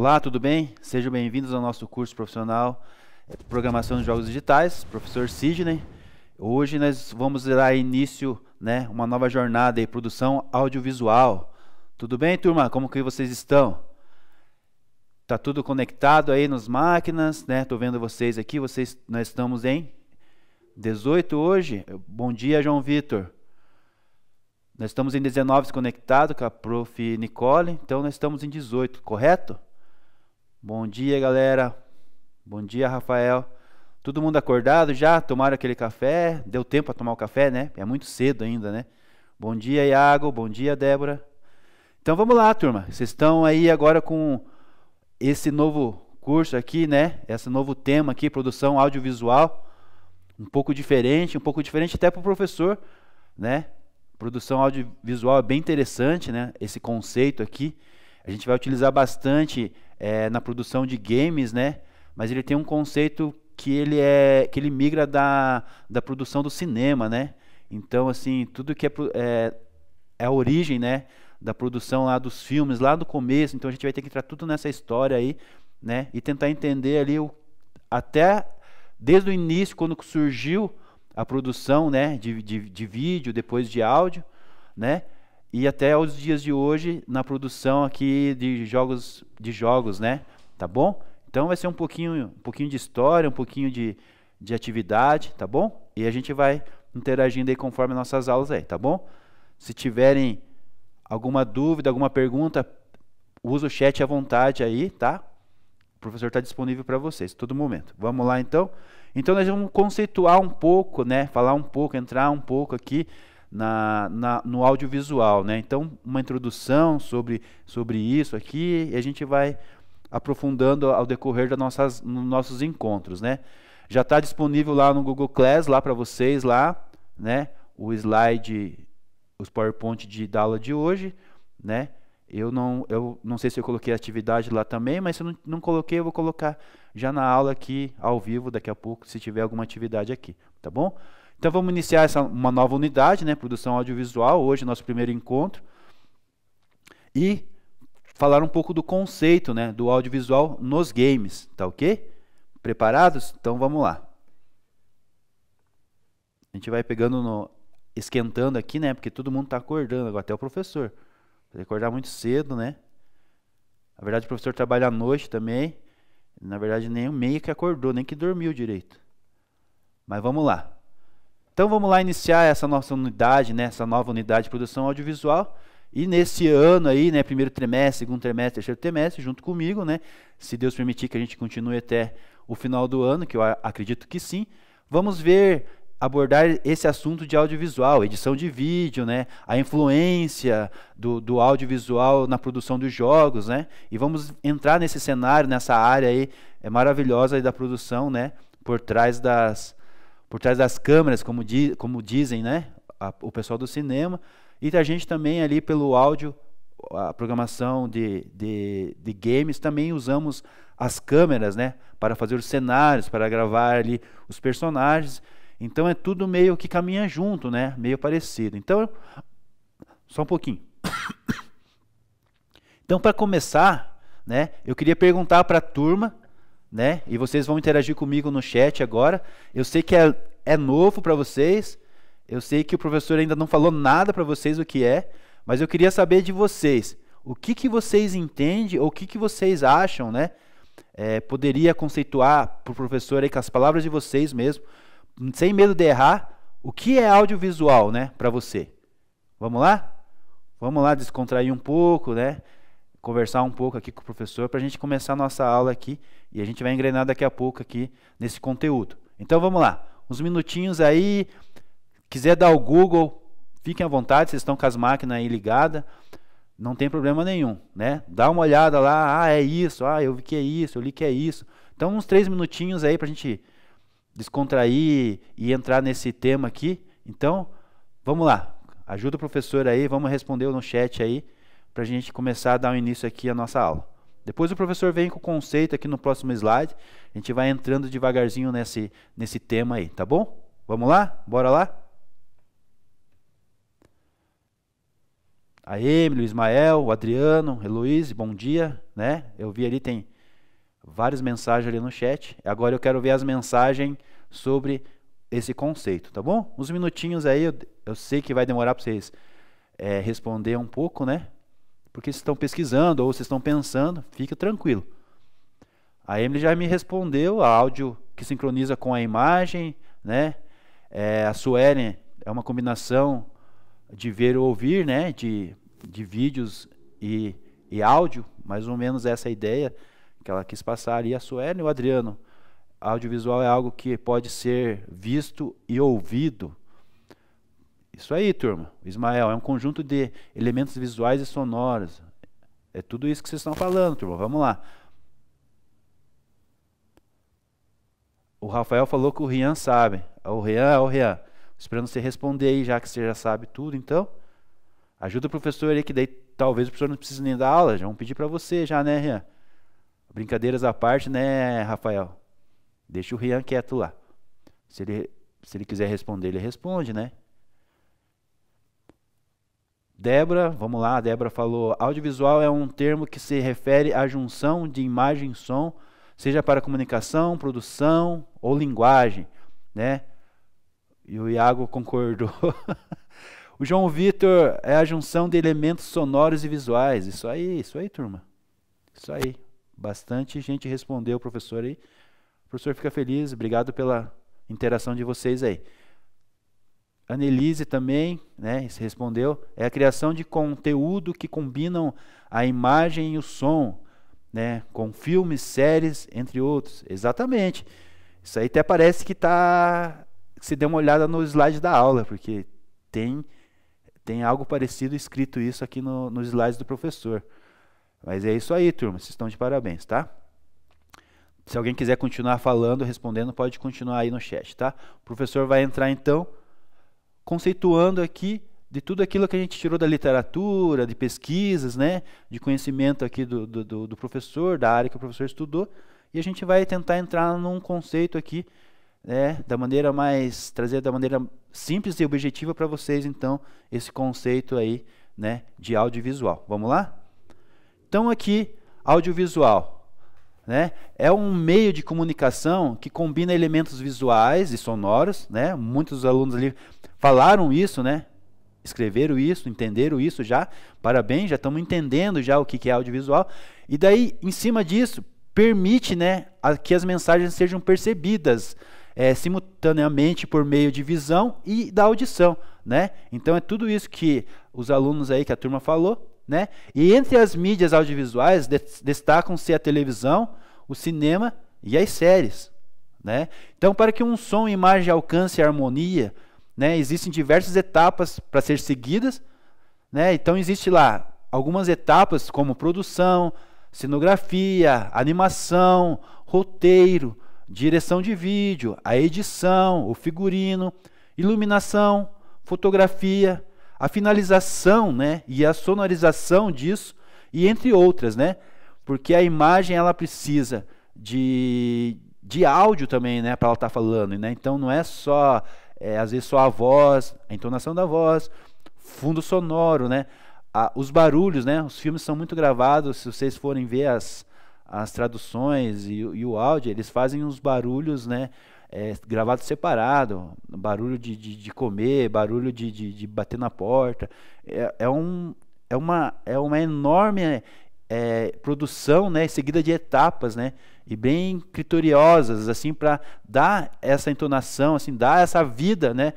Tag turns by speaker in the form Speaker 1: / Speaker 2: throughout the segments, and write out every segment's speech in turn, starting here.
Speaker 1: Olá, tudo bem? Sejam bem-vindos ao nosso curso profissional Programação de Jogos Digitais, professor Sidney. Hoje nós vamos dar início, uma nova jornada em produção audiovisual. Tudo bem, turma? Como que vocês estão? Tá tudo conectado aí nas máquinas, né? Tô vendo vocês aqui, nós estamos em 18 hoje. Bom dia, João Vitor. Nós estamos em 19 conectado com a prof. Nicole, então nós estamos em 18, correto? Bom dia, galera. Bom dia, Rafael. Todo mundo acordado já? Tomaram aquele café? Deu tempo para tomar o café, né? É muito cedo ainda, né? Bom dia, Iago. Bom dia, Débora. Então vamos lá, turma. Vocês estão aí agora com esse novo curso aqui, né? Esse novo tema aqui, produção audiovisual. Um pouco diferente até para o professor, né? Produção audiovisual é bem interessante, né? Esse conceito aqui. A gente vai utilizar bastante na produção de games, né? Mas ele tem um conceito que ele migra da produção do cinema, né? Então, assim, tudo que é a origem, né? Da produção lá dos filmes, lá do começo. Então, a gente vai ter que entrar tudo nessa história aí, né? E tentar entender ali até desde o início, quando surgiu a produção, né? De vídeo, depois de áudio, né? E até os dias de hoje na produção aqui de jogos, né? Tá bom? Então vai ser um pouquinho de história, um pouquinho de atividade, tá bom? E a gente vai interagindo aí conforme nossas aulas aí, tá bom? Se tiverem alguma dúvida, alguma pergunta, usa o chat à vontade aí, tá? O professor está disponível para vocês, todo momento. Vamos lá então? Então nós vamos conceituar um pouco, né? Falar um pouco, entrar um pouco aqui no audiovisual, né? Então, uma introdução sobre isso aqui, e a gente vai aprofundando ao decorrer dos nossos encontros, né? Já está disponível lá no Google Class, lá para vocês, lá, né? O slide, os PowerPoint da aula de hoje, né? Eu não sei se eu coloquei a atividade lá também, mas se eu não coloquei, eu vou colocar já na aula aqui, ao vivo, daqui a pouco, se tiver alguma atividade aqui, tá bom? Então vamos iniciar uma nova unidade, né? Produção audiovisual, hoje nosso primeiro encontro. E falar um pouco do conceito, né? Do audiovisual nos games, tá ok? Preparados? Então vamos lá. A gente vai esquentando aqui, né? Porque todo mundo está acordando, agora até o professor. Vai acordar muito cedo, né? Na verdade o professor trabalha à noite também. Na verdade nem meio que acordou, nem que dormiu direito. Mas vamos lá. Então vamos lá iniciar essa nossa unidade, né, essa nova unidade de produção audiovisual. E nesse ano aí, né, primeiro trimestre, segundo trimestre, terceiro trimestre, junto comigo, né, se Deus permitir que a gente continue até o final do ano, que eu acredito que sim, vamos abordar esse assunto de audiovisual, edição de vídeo, né, a influência do audiovisual na produção dos jogos, né, e vamos entrar nesse cenário, nessa área aí maravilhosa aí da produção, né, por trás das câmeras, como dizem, né, o pessoal do cinema, e a gente também ali pelo áudio, a programação de games, também usamos as câmeras, né, para fazer os cenários, para gravar ali os personagens. Então é tudo meio que caminha junto, né, meio parecido. Então, só um pouquinho. Então, para começar, né, eu queria perguntar para a turma, né? E vocês vão interagir comigo no chat agora. Eu sei que é novo para vocês. Eu sei que o professor ainda não falou nada para vocês o que é, mas eu queria saber de vocês. O que vocês entendem ou o que vocês acham, né? Poderia conceituar para o professor aí com as palavras de vocês mesmo, sem medo de errar, o que é audiovisual, né, para você? Vamos lá? Vamos lá descontrair um pouco, né? Conversar um pouco aqui com o professor para a gente começar a nossa aula aqui e a gente vai engrenar daqui a pouco aqui nesse conteúdo. Então vamos lá, uns minutinhos aí, quiser dar o Google, fiquem à vontade, vocês estão com as máquinas aí ligadas, não tem problema nenhum, né? Dá uma olhada lá, é isso, eu vi que é isso, eu li que é isso. Então uns 3 minutinhos aí para a gente descontrair e entrar nesse tema aqui. Então vamos lá, ajuda o professor aí, vamos responder no chat aí, para a gente começar a dar um início aqui à nossa aula. Depois o professor vem com o conceito aqui no próximo slide. A gente vai entrando devagarzinho nesse tema aí, tá bom? Vamos lá? Bora lá? A Emily, o Ismael, o Adriano, Heloíse, bom dia, né? Eu vi ali, tem várias mensagens ali no chat. Agora eu quero ver as mensagens sobre esse conceito, tá bom? Uns minutinhos aí, eu sei que vai demorar para vocês responder um pouco, né? Porque vocês estão pesquisando ou vocês estão pensando, fica tranquilo. A Emily já me respondeu, áudio que sincroniza com a imagem, né? A Suelen é uma combinação de ver ou ouvir, né? De vídeos e áudio, mais ou menos essa é a ideia que ela quis passar ali. A Suelen e o Adriano, audiovisual é algo que pode ser visto e ouvido. Isso aí, turma. Ismael, é um conjunto de elementos visuais e sonoros. É tudo isso que vocês estão falando, turma. Vamos lá. O Rafael falou que o Rian sabe. O Rian. Esperando você responder aí, já que você já sabe tudo, então. Ajuda o professor aí, que daí talvez o professor não precise nem dar aula. Já vamos pedir para você já, né, Rian? Brincadeiras à parte, né, Rafael? Deixa o Rian quieto lá. Se ele quiser responder, ele responde, né? Débora, vamos lá, a Débora falou, audiovisual é um termo que se refere à junção de imagem e som, seja para comunicação, produção ou linguagem, né? E o Iago concordou. O João Vitor é a junção de elementos sonoros e visuais. Isso aí, turma. Isso aí. Bastante gente respondeu, professor aí. O professor fica feliz, obrigado pela interação de vocês aí. Annelise também, né, se respondeu, é a criação de conteúdo que combinam a imagem e o som, né, com filmes, séries, entre outros. Exatamente. Isso aí até parece que se deu uma olhada no slide da aula, porque tem algo parecido escrito isso aqui nos slides do professor. Mas é isso aí, turma, vocês estão de parabéns, tá? Se alguém quiser continuar falando, respondendo, pode continuar aí no chat, tá? O professor vai entrar então conceituando aqui de tudo aquilo que a gente tirou da literatura, de pesquisas, né, de conhecimento aqui do professor, da área que o professor estudou, e a gente vai tentar entrar num conceito aqui, né, trazer da maneira simples e objetiva para vocês, então, esse conceito aí, né, de audiovisual. Vamos lá? Então aqui, audiovisual, né, é um meio de comunicação que combina elementos visuais e sonoros, né, muitos alunos ali falaram isso, né? Escreveram isso, entenderam isso já. Parabéns, já estamos entendendo já o que é audiovisual. E daí, em cima disso, permite, né, que as mensagens sejam percebidas simultaneamente por meio de visão e da audição, né? Então é tudo isso que os alunos aí, que a turma falou, né? E entre as mídias audiovisuais destacam-se a televisão, o cinema e as séries, né? Então, para que um som e imagem alcance a harmonia, né, existem diversas etapas para ser seguidas, né? Então existe lá algumas etapas como produção, cenografia, animação, roteiro, direção de vídeo, a edição, o figurino, iluminação, fotografia, a finalização, né, e a sonorização disso, e entre outras, né? Porque a imagem ela precisa de áudio também, né, para ela estar falando, né? Então não é só às vezes só a voz, a entonação da voz, fundo sonoro, né? Os barulhos, né? Os filmes são muito gravados, se vocês forem ver as traduções e o áudio, eles fazem uns barulhos, né? Gravados separado, barulho de comer, barulho de bater na porta. É uma enorme produção, né? Seguida de etapas, né? E bem criteriosas, assim, para dar essa entonação, assim, dar essa vida, né,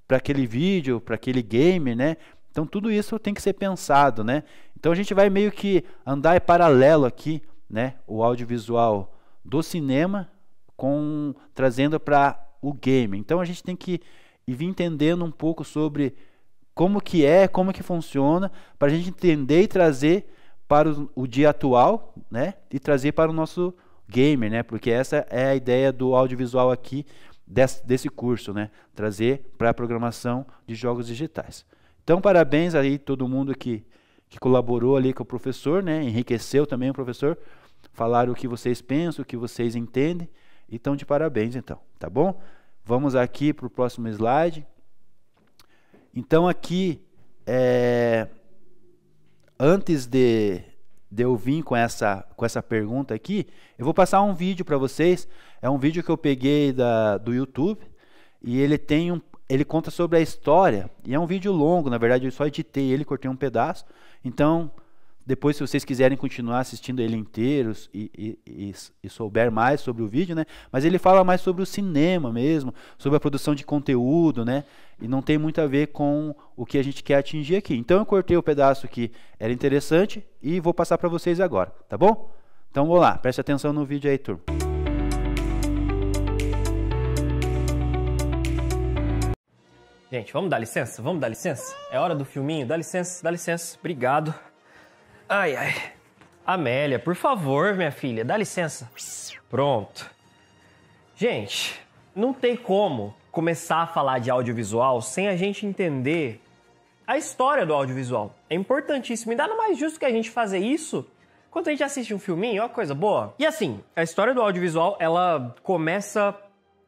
Speaker 1: para aquele vídeo, para aquele game, né? Então tudo isso tem que ser pensado, né? Então a gente vai meio que andar paralelo aqui, né, o audiovisual do cinema trazendo para o game. Então a gente tem que vir entendendo um pouco sobre como que funciona, para a gente entender e trazer para o dia atual, né, e trazer para o nosso gamer, né? Porque essa é a ideia do audiovisual aqui desse curso, né? Trazer para a programação de jogos digitais. Então, parabéns aí todo mundo que colaborou ali com o professor, né? Enriqueceu também o professor. Falaram o que vocês pensam, o que vocês entendem. Então, de parabéns, então, tá bom? Vamos aqui para o próximo slide. Então, aqui antes de eu vir com essa pergunta aqui, eu vou passar um vídeo para vocês. É um vídeo que eu peguei do YouTube e ele conta sobre a história, e é um vídeo longo, na verdade eu só editei ele, cortei um pedaço. Então, depois, se vocês quiserem continuar assistindo ele inteiro e souber mais sobre o vídeo, né? Mas ele fala mais sobre o cinema mesmo, sobre a produção de conteúdo, né? E não tem muito a ver com o que a gente quer atingir aqui. Então eu cortei o pedaço que era interessante e vou passar para vocês agora, tá bom? Então vamos lá, preste atenção no vídeo aí, turma.
Speaker 2: Gente, vamos dar licença? Vamos dar licença? É hora do filminho? Dá licença, obrigado. Ai, ai. Amélia, por favor, minha filha, dá licença. Pronto. Gente, não tem como começar a falar de audiovisual sem a gente entender a história do audiovisual. É importantíssimo. E nada mais justo que a gente fazer isso quando a gente assiste um filminho, é uma coisa boa. E assim, a história do audiovisual, ela começa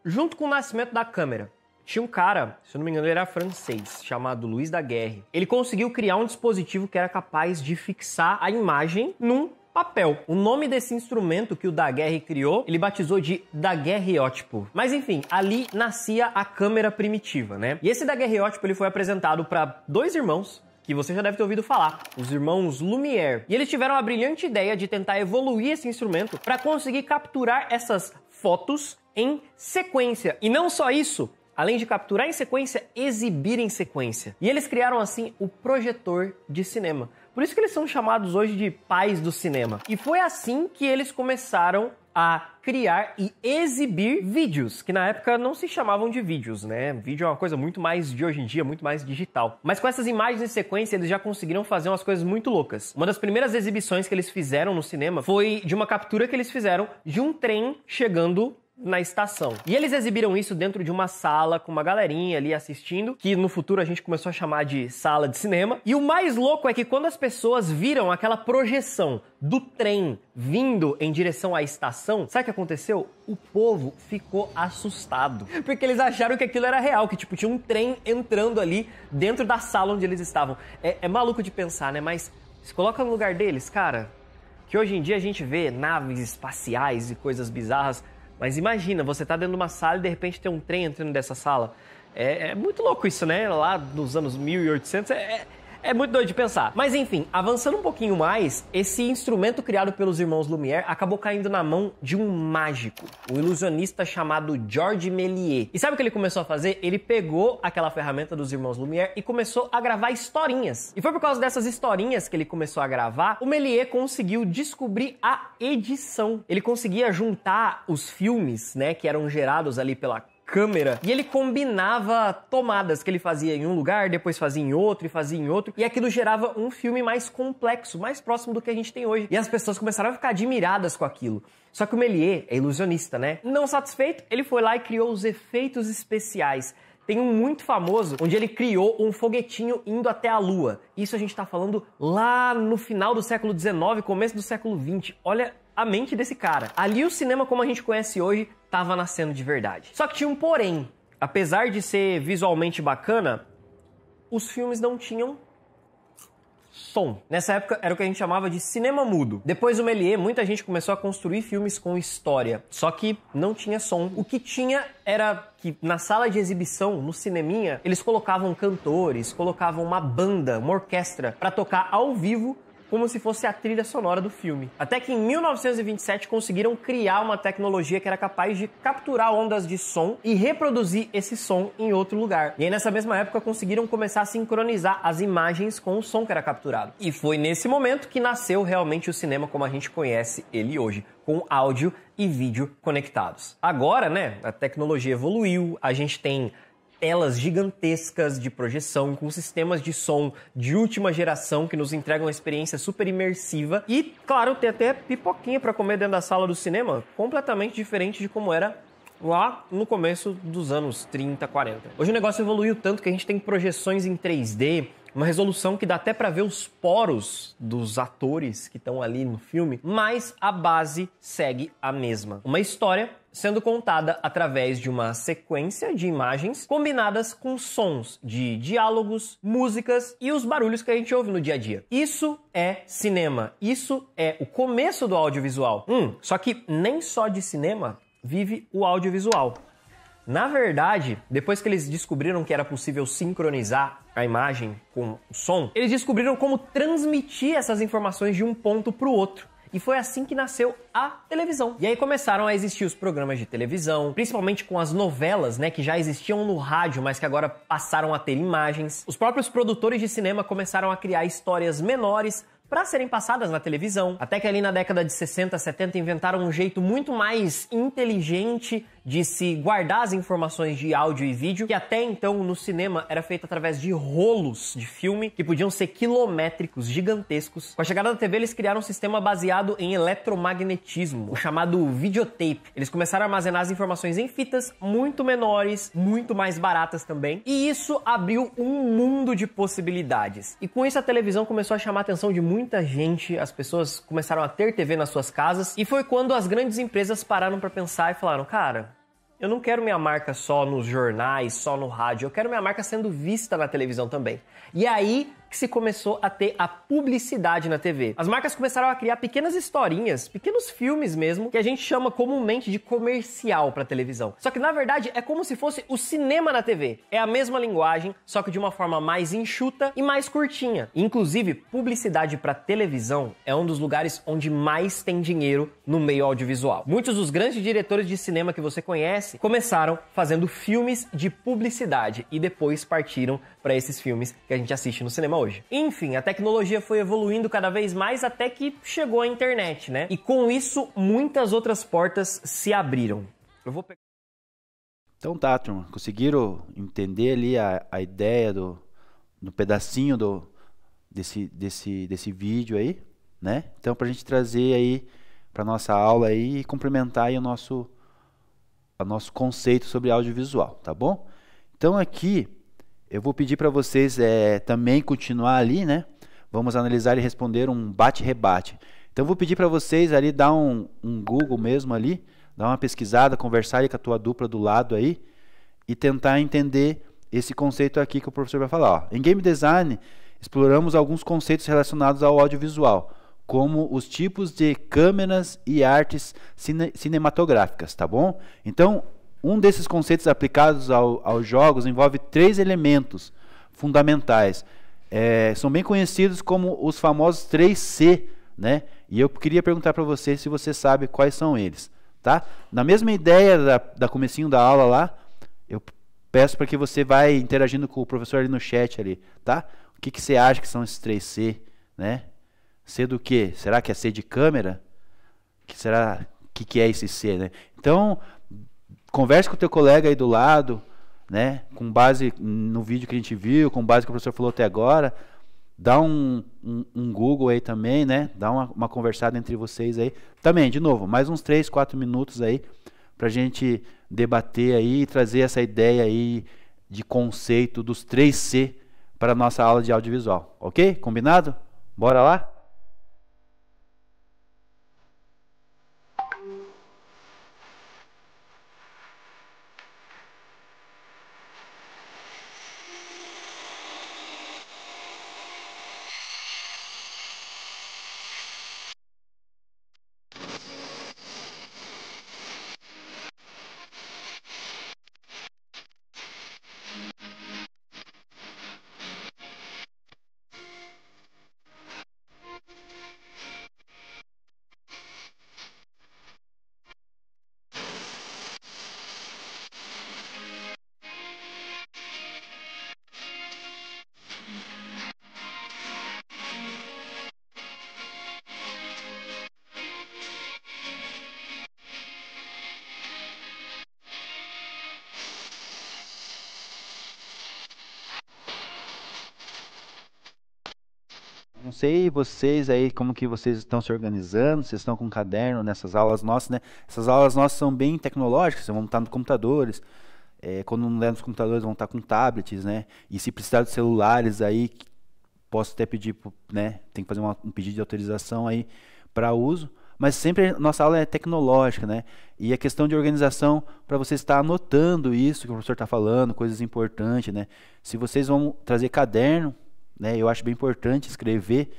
Speaker 2: junto com o nascimento da câmera. Tinha um cara, se eu não me engano, ele era francês, chamado Louis Daguerre. Ele conseguiu criar um dispositivo que era capaz de fixar a imagem num papel. O nome desse instrumento que o Daguerre criou, ele batizou de daguerreótipo. Mas enfim, ali nascia a câmera primitiva, né? E esse daguerreótipo, ele foi apresentado para dois irmãos, que você já deve ter ouvido falar, os irmãos Lumière. E eles tiveram a brilhante ideia de tentar evoluir esse instrumento para conseguir capturar essas fotos em sequência. E não só isso, além de capturar em sequência, exibir em sequência. E eles criaram assim o projetor de cinema. Por isso que eles são chamados hoje de pais do cinema. E foi assim que eles começaram a criar e exibir vídeos, que na época não se chamavam de vídeos, né? Vídeo é uma coisa muito mais de hoje em dia, muito mais digital. Mas com essas imagens em sequência, eles já conseguiram fazer umas coisas muito loucas. Uma das primeiras exibições que eles fizeram no cinema foi de uma captura que eles fizeram de um trem chegando na estação. E eles exibiram isso dentro de uma sala com uma galerinha ali assistindo, que no futuro a gente começou a chamar de sala de cinema. E o mais louco é que quando as pessoas viram aquela projeção do trem vindo em direção à estação, sabe o que aconteceu? O povo ficou assustado, porque eles acharam que aquilo era real, que tipo tinha um trem entrando ali dentro da sala onde eles estavam. É maluco de pensar, né? Mas se coloca no lugar deles, cara, que hoje em dia a gente vê naves espaciais e coisas bizarras. Mas imagina, você tá dentro de uma sala e de repente tem um trem entrando dessa sala. É muito louco isso, né? Lá nos anos 1800 é muito doido de pensar. Mas enfim, avançando um pouquinho mais, esse instrumento criado pelos irmãos Lumière acabou caindo na mão de um mágico, um ilusionista chamado Georges Méliès. E sabe o que ele começou a fazer? Ele pegou aquela ferramenta dos irmãos Lumière e começou a gravar historinhas. E foi por causa dessas historinhas que ele começou a gravar, o Méliès conseguiu descobrir a edição. Ele conseguia juntar os filmes, né, que eram gerados ali pela câmera, e ele combinava tomadas que ele fazia em um lugar, depois fazia em outro e fazia em outro, e aquilo gerava um filme mais complexo, mais próximo do que a gente tem hoje. E as pessoas começaram a ficar admiradas com aquilo. Só que o Méliès é ilusionista, né? Não satisfeito, ele foi lá e criou os efeitos especiais. Tem um muito famoso, onde ele criou um foguetinho indo até a Lua. Isso a gente tá falando lá no final do século XIX, começo do século XX. Olha a mente desse cara. Ali o cinema como a gente conhece hoje estava nascendo de verdade. Só que tinha um porém. Apesar de ser visualmente bacana, os filmes não tinham som. Nessa época era o que a gente chamava de cinema mudo. Depois do Méliès, muita gente começou a construir filmes com história, só que não tinha som. O que tinha era que na sala de exibição, no cineminha, eles colocavam cantores, colocavam uma banda, uma orquestra, para tocar ao vivo, como se fosse a trilha sonora do filme. Até que em 1927 conseguiram criar uma tecnologia que era capaz de capturar ondas de som e reproduzir esse som em outro lugar. E aí nessa mesma época conseguiram começar a sincronizar as imagens com o som que era capturado. E foi nesse momento que nasceu realmente o cinema como a gente conhece ele hoje, com áudio e vídeo conectados. Agora, né, a tecnologia evoluiu, a gente tem telas gigantescas de projeção com sistemas de som de última geração que nos entregam uma experiência super imersiva e, claro, tem até pipoquinha para comer dentro da sala do cinema, completamente diferente de como era lá no começo dos anos 30, 40. Hoje o negócio evoluiu tanto que a gente tem projeções em 3D, Uma resolução que dá até para ver os poros dos atores que estão ali no filme, mas a base segue a mesma. Uma história sendo contada através de uma sequência de imagens combinadas com sons de diálogos, músicas e os barulhos que a gente ouve no dia a dia. Isso é cinema. Isso é o começo do audiovisual. Só que nem só de cinema vive o audiovisual. Na verdade, depois que eles descobriram que era possível sincronizar a imagem com o som, eles descobriram como transmitir essas informações de um ponto para o outro. E foi assim que nasceu a televisão. E aí começaram a existir os programas de televisão, principalmente com as novelas, né, que já existiam no rádio, mas que agora passaram a ter imagens. Os próprios produtores de cinema começaram a criar histórias menores para serem passadas na televisão. Até que ali na década de 60, 70 inventaram um jeito muito mais inteligente de se guardar as informações de áudio e vídeo, que até então no cinema era feito através de rolos de filme, que podiam ser quilométricos, gigantescos. Com a chegada da TV, eles criaram um sistema baseado em eletromagnetismo, o chamado videotape. Eles começaram a armazenar as informações em fitas muito menores, muito mais baratas também, e isso abriu um mundo de possibilidades. E com isso a televisão começou a chamar a atenção de muita gente, as pessoas começaram a ter TV nas suas casas, e foi quando as grandes empresas pararam para pensar e falaram, cara, eu não quero minha marca só nos jornais, só no rádio, eu quero minha marca sendo vista na televisão também. E aí que se começou a ter a publicidade na TV. As marcas começaram a criar pequenas historinhas, pequenos filmes mesmo, que a gente chama comumente de comercial para televisão. Só que na verdade é como se fosse o cinema na TV. É a mesma linguagem, só que de uma forma mais enxuta e mais curtinha. Inclusive, publicidade para televisão é um dos lugares onde mais tem dinheiro no meio audiovisual. Muitos dos grandes diretores de cinema que você conhece começaram fazendo filmes de publicidade e depois partiram para esses filmes que a gente assiste no cinema hoje. Enfim, a tecnologia foi evoluindo cada vez mais até que chegou a internet, né? E com isso, muitas outras portas se abriram. Eu vou pegar...
Speaker 1: Então tá, turma. Conseguiram entender ali a ideia do pedacinho desse vídeo aí, né? Então pra gente trazer aí pra nossa aula aí e complementar aí o nosso conceito sobre audiovisual, tá bom? Então aqui eu vou pedir para vocês também continuar ali, né? Vamos analisar e responder um bate-rebate. Então eu vou pedir para vocês ali dar um Google mesmo ali, dar uma pesquisada, conversar aí com a tua dupla do lado aí e tentar entender esse conceito aqui que o professor vai falar. Ó. Em Game Design, exploramos alguns conceitos relacionados ao audiovisual, como os tipos de câmeras e artes cinematográficas, tá bom? Então, um desses conceitos aplicados aos jogos envolve 3 elementos fundamentais. São bem conhecidos como os famosos 3C, né? E eu queria perguntar para você se você sabe quais são eles, tá? Na mesma ideia da comecinho da aula lá, eu peço para que você vá interagindo com o professor ali no chat ali, tá? O que você acha que são esses 3C, né? C do quê? Será que é C de câmera? Que é esse C, né? Então, converse com o teu colega aí do lado, né? Com base no vídeo que a gente viu, com base no que o professor falou até agora. Dá um Google aí também, né? Dá uma conversada entre vocês aí. Também, de novo, mais uns 3, 4 minutos aí pra gente debater aí e trazer essa ideia aí de conceito dos 3C para a nossa aula de audiovisual. Ok? Combinado? Bora lá? Não sei vocês aí, como que vocês estão se organizando, vocês estão com um caderno nessas aulas nossas, né? Essas aulas nossas são bem tecnológicas, vocês vão estar nos computadores, quando não der nos computadores vão estar com tablets, né? E se precisar de celulares aí, posso até pedir, né, tem que fazer um pedido de autorização aí para uso, mas sempre nossa aula é tecnológica, né? E a questão de organização para você estar anotando isso que o professor está falando, coisas importantes, né? Se vocês vão trazer caderno, né, eu acho bem importante escrever,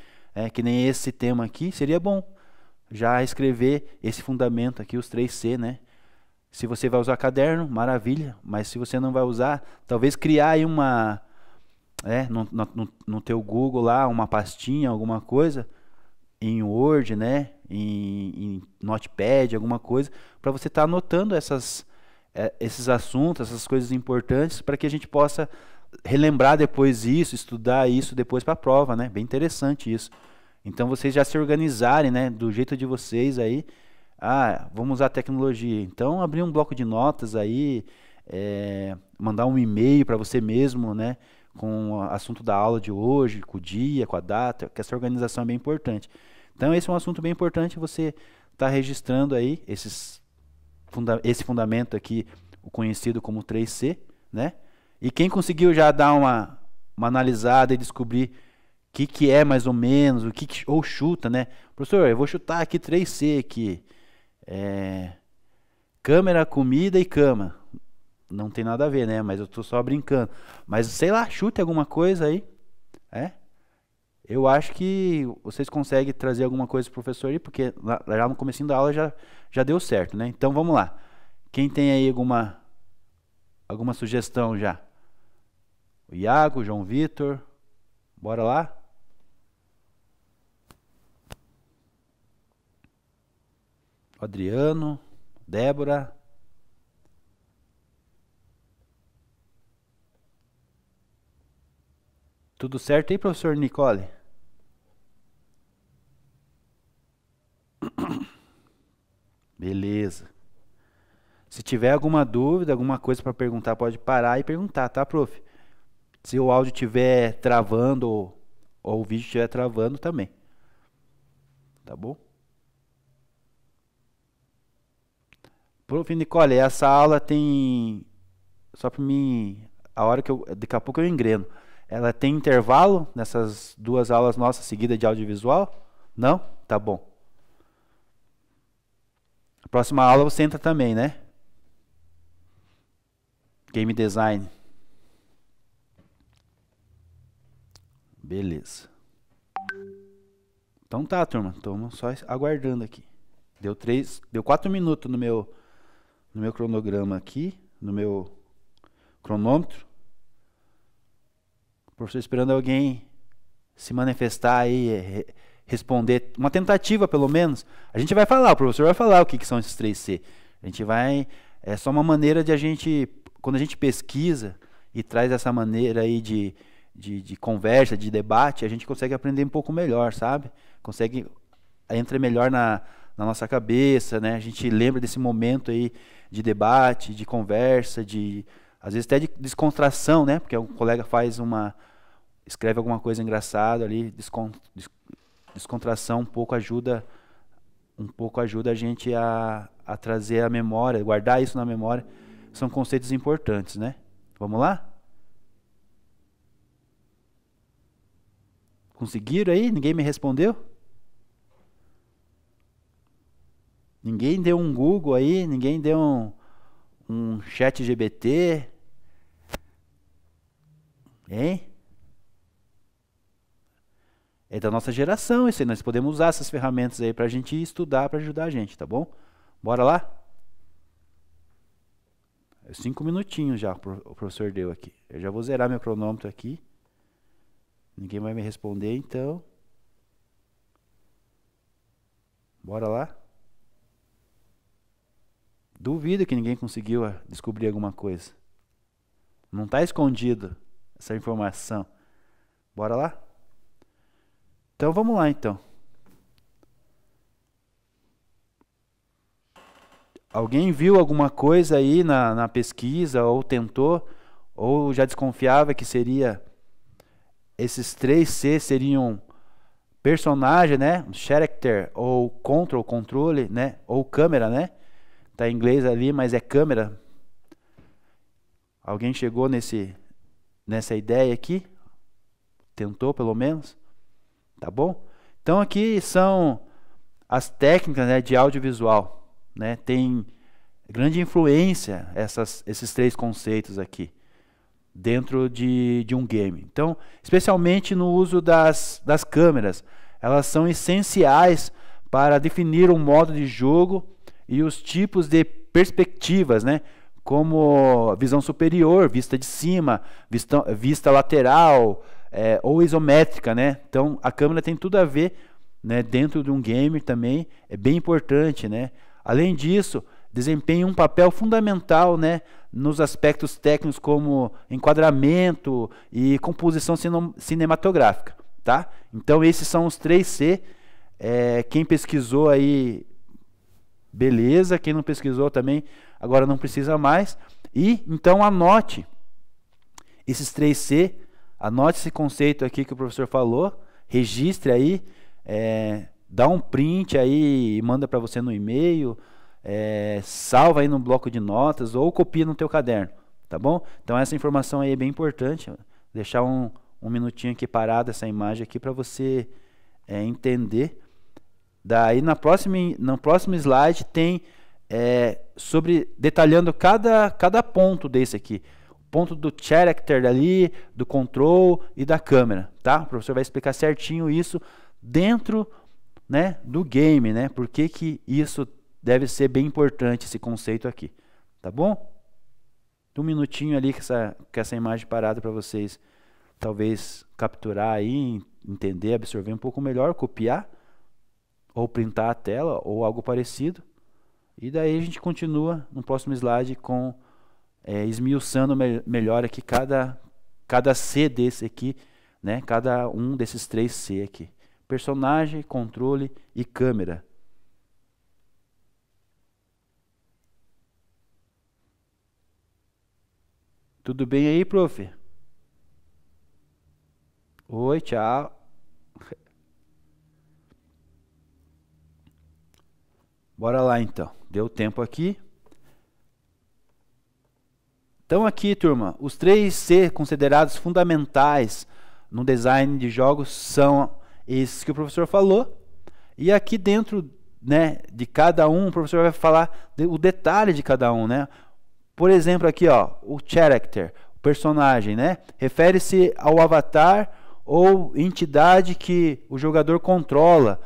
Speaker 1: que nem esse tema aqui, seria bom já escrever esse fundamento aqui, os 3C, né? Se você vai usar caderno, maravilha, mas se você não vai usar, talvez criar aí no teu Google lá, uma pastinha, alguma coisa, em Word, né? Em Notepad, alguma coisa, para você estar anotando esses assuntos, essas coisas importantes, para que a gente possa relembrar depois isso, estudar isso depois para a prova, né? Bem interessante isso. Então vocês já se organizarem, né? Do jeito de vocês aí. Vamos usar a tecnologia. Então abrir um bloco de notas aí, mandar um e-mail para você mesmo, né? Com o assunto da aula de hoje, com o dia, com a data, que essa organização é bem importante. Então esse é um assunto bem importante, você está registrando aí esse fundamento aqui, o conhecido como 3C, né? E quem conseguiu já dar uma analisada e descobrir o que é mais ou menos, ou chuta, né? Professor, eu vou chutar aqui 3C aqui. Câmera, comida e cama. Não tem nada a ver, né? Mas eu tô só brincando. Mas sei lá, chute alguma coisa aí. Eu acho que vocês conseguem trazer alguma coisa pro professor aí, porque lá no comecinho da aula já deu certo, né? Então vamos lá. Quem tem aí alguma sugestão já? O Iago, o João Vitor. Bora lá? O Adriano, Débora. Tudo certo aí, professor Nicole? Beleza. Se tiver alguma dúvida, alguma coisa para perguntar, pode parar e perguntar, tá, prof? Se o áudio estiver travando ou o vídeo estiver travando também. Tá bom? Prof. Nicole, essa aula tem... Só para mim... Daqui a pouco eu engreno. Ela tem intervalo nessas duas aulas nossas seguidas de audiovisual? Não? Tá bom. A próxima aula você entra também, né? Game Design. Beleza. Então tá, turma. Estamos só aguardando aqui. Deu 4 minutos no meu cronograma aqui, no meu cronômetro. O professor esperando alguém se manifestar aí, responder, uma tentativa pelo menos. A gente vai falar, o professor vai falar o que são esses 3C. A gente vai, é só uma maneira de a gente, quando a gente pesquisa e traz essa maneira aí de conversa, de debate, a gente consegue aprender um pouco melhor, sabe? Entra melhor na nossa cabeça, né? A gente lembra desse momento aí de debate, de conversa, às vezes até de descontração, né? Porque um colega escreve alguma coisa engraçada ali, descontração um pouco ajuda a gente a trazer a memória, guardar isso na memória. São conceitos importantes, né? Vamos lá? Conseguiram aí? Ninguém me respondeu? Ninguém deu um Google aí? Ninguém deu um chat GPT? Hein? É da nossa geração isso aí. Nós podemos usar essas ferramentas aí pra gente estudar, pra ajudar a gente, tá bom? Bora lá? 5 minutinhos já o professor deu aqui. Eu já vou zerar meu cronômetro aqui. Ninguém vai me responder, então. Bora lá? Duvido que ninguém conseguiu descobrir alguma coisa. Não está escondido essa informação. Bora lá? Então vamos lá então. Alguém viu alguma coisa aí na pesquisa, ou tentou, ou já desconfiava que seria... Esses 3C seriam personagem, né? Character, ou control, controle, né? Ou câmera, né? Tá em inglês ali, mas é câmera. Alguém chegou nessa ideia aqui? Tentou, pelo menos? Tá bom? Então, aqui são as técnicas, né, de audiovisual, né? Tem grande influência esses 3 conceitos aqui dentro de um game. Então, especialmente no uso das câmeras, elas são essenciais para definir um modo de jogo e os tipos de perspectivas, né? Como visão superior, vista de cima, vista lateral, ou isométrica, né? Então, a câmera tem tudo a ver, né, dentro de um game também, é bem importante, né? Além disso, desempenha um papel fundamental, né, nos aspectos técnicos como enquadramento e composição cinematográfica, tá? Então, esses são os 3C. Quem pesquisou aí, beleza. Quem não pesquisou também, agora não precisa mais. E então anote esses 3C, anote esse conceito aqui que o professor falou, registre aí, dá um print aí e manda para você no e-mail, salva aí no bloco de notas ou copia no teu caderno, tá bom? Então essa informação aí é bem importante, deixar um minutinho aqui parado essa imagem aqui para você entender. Daí no próximo slide tem detalhando cada ponto desse aqui, o ponto do character ali, do control e da câmera, tá? O professor vai explicar certinho isso dentro, né, do game, né? Por que isso deve ser bem importante, esse conceito aqui, tá bom? Um minutinho ali com essa imagem parada para vocês talvez capturar aí, entender, absorver um pouco melhor, copiar ou printar a tela ou algo parecido. E daí a gente continua no próximo slide com esmiuçando melhor aqui cada C desse aqui, né? Cada um desses 3C aqui: personagem, controle e câmera. Tudo bem aí, prof? Oi, tchau. Bora lá então. Deu tempo aqui. Então aqui, turma, os 3C considerados fundamentais no design de jogos são esses que o professor falou. E aqui dentro, né, de cada um, o professor vai falar o detalhe de cada um, né? Por exemplo, aqui, ó, o character, o personagem, né? Refere-se ao avatar ou entidade que o jogador controla,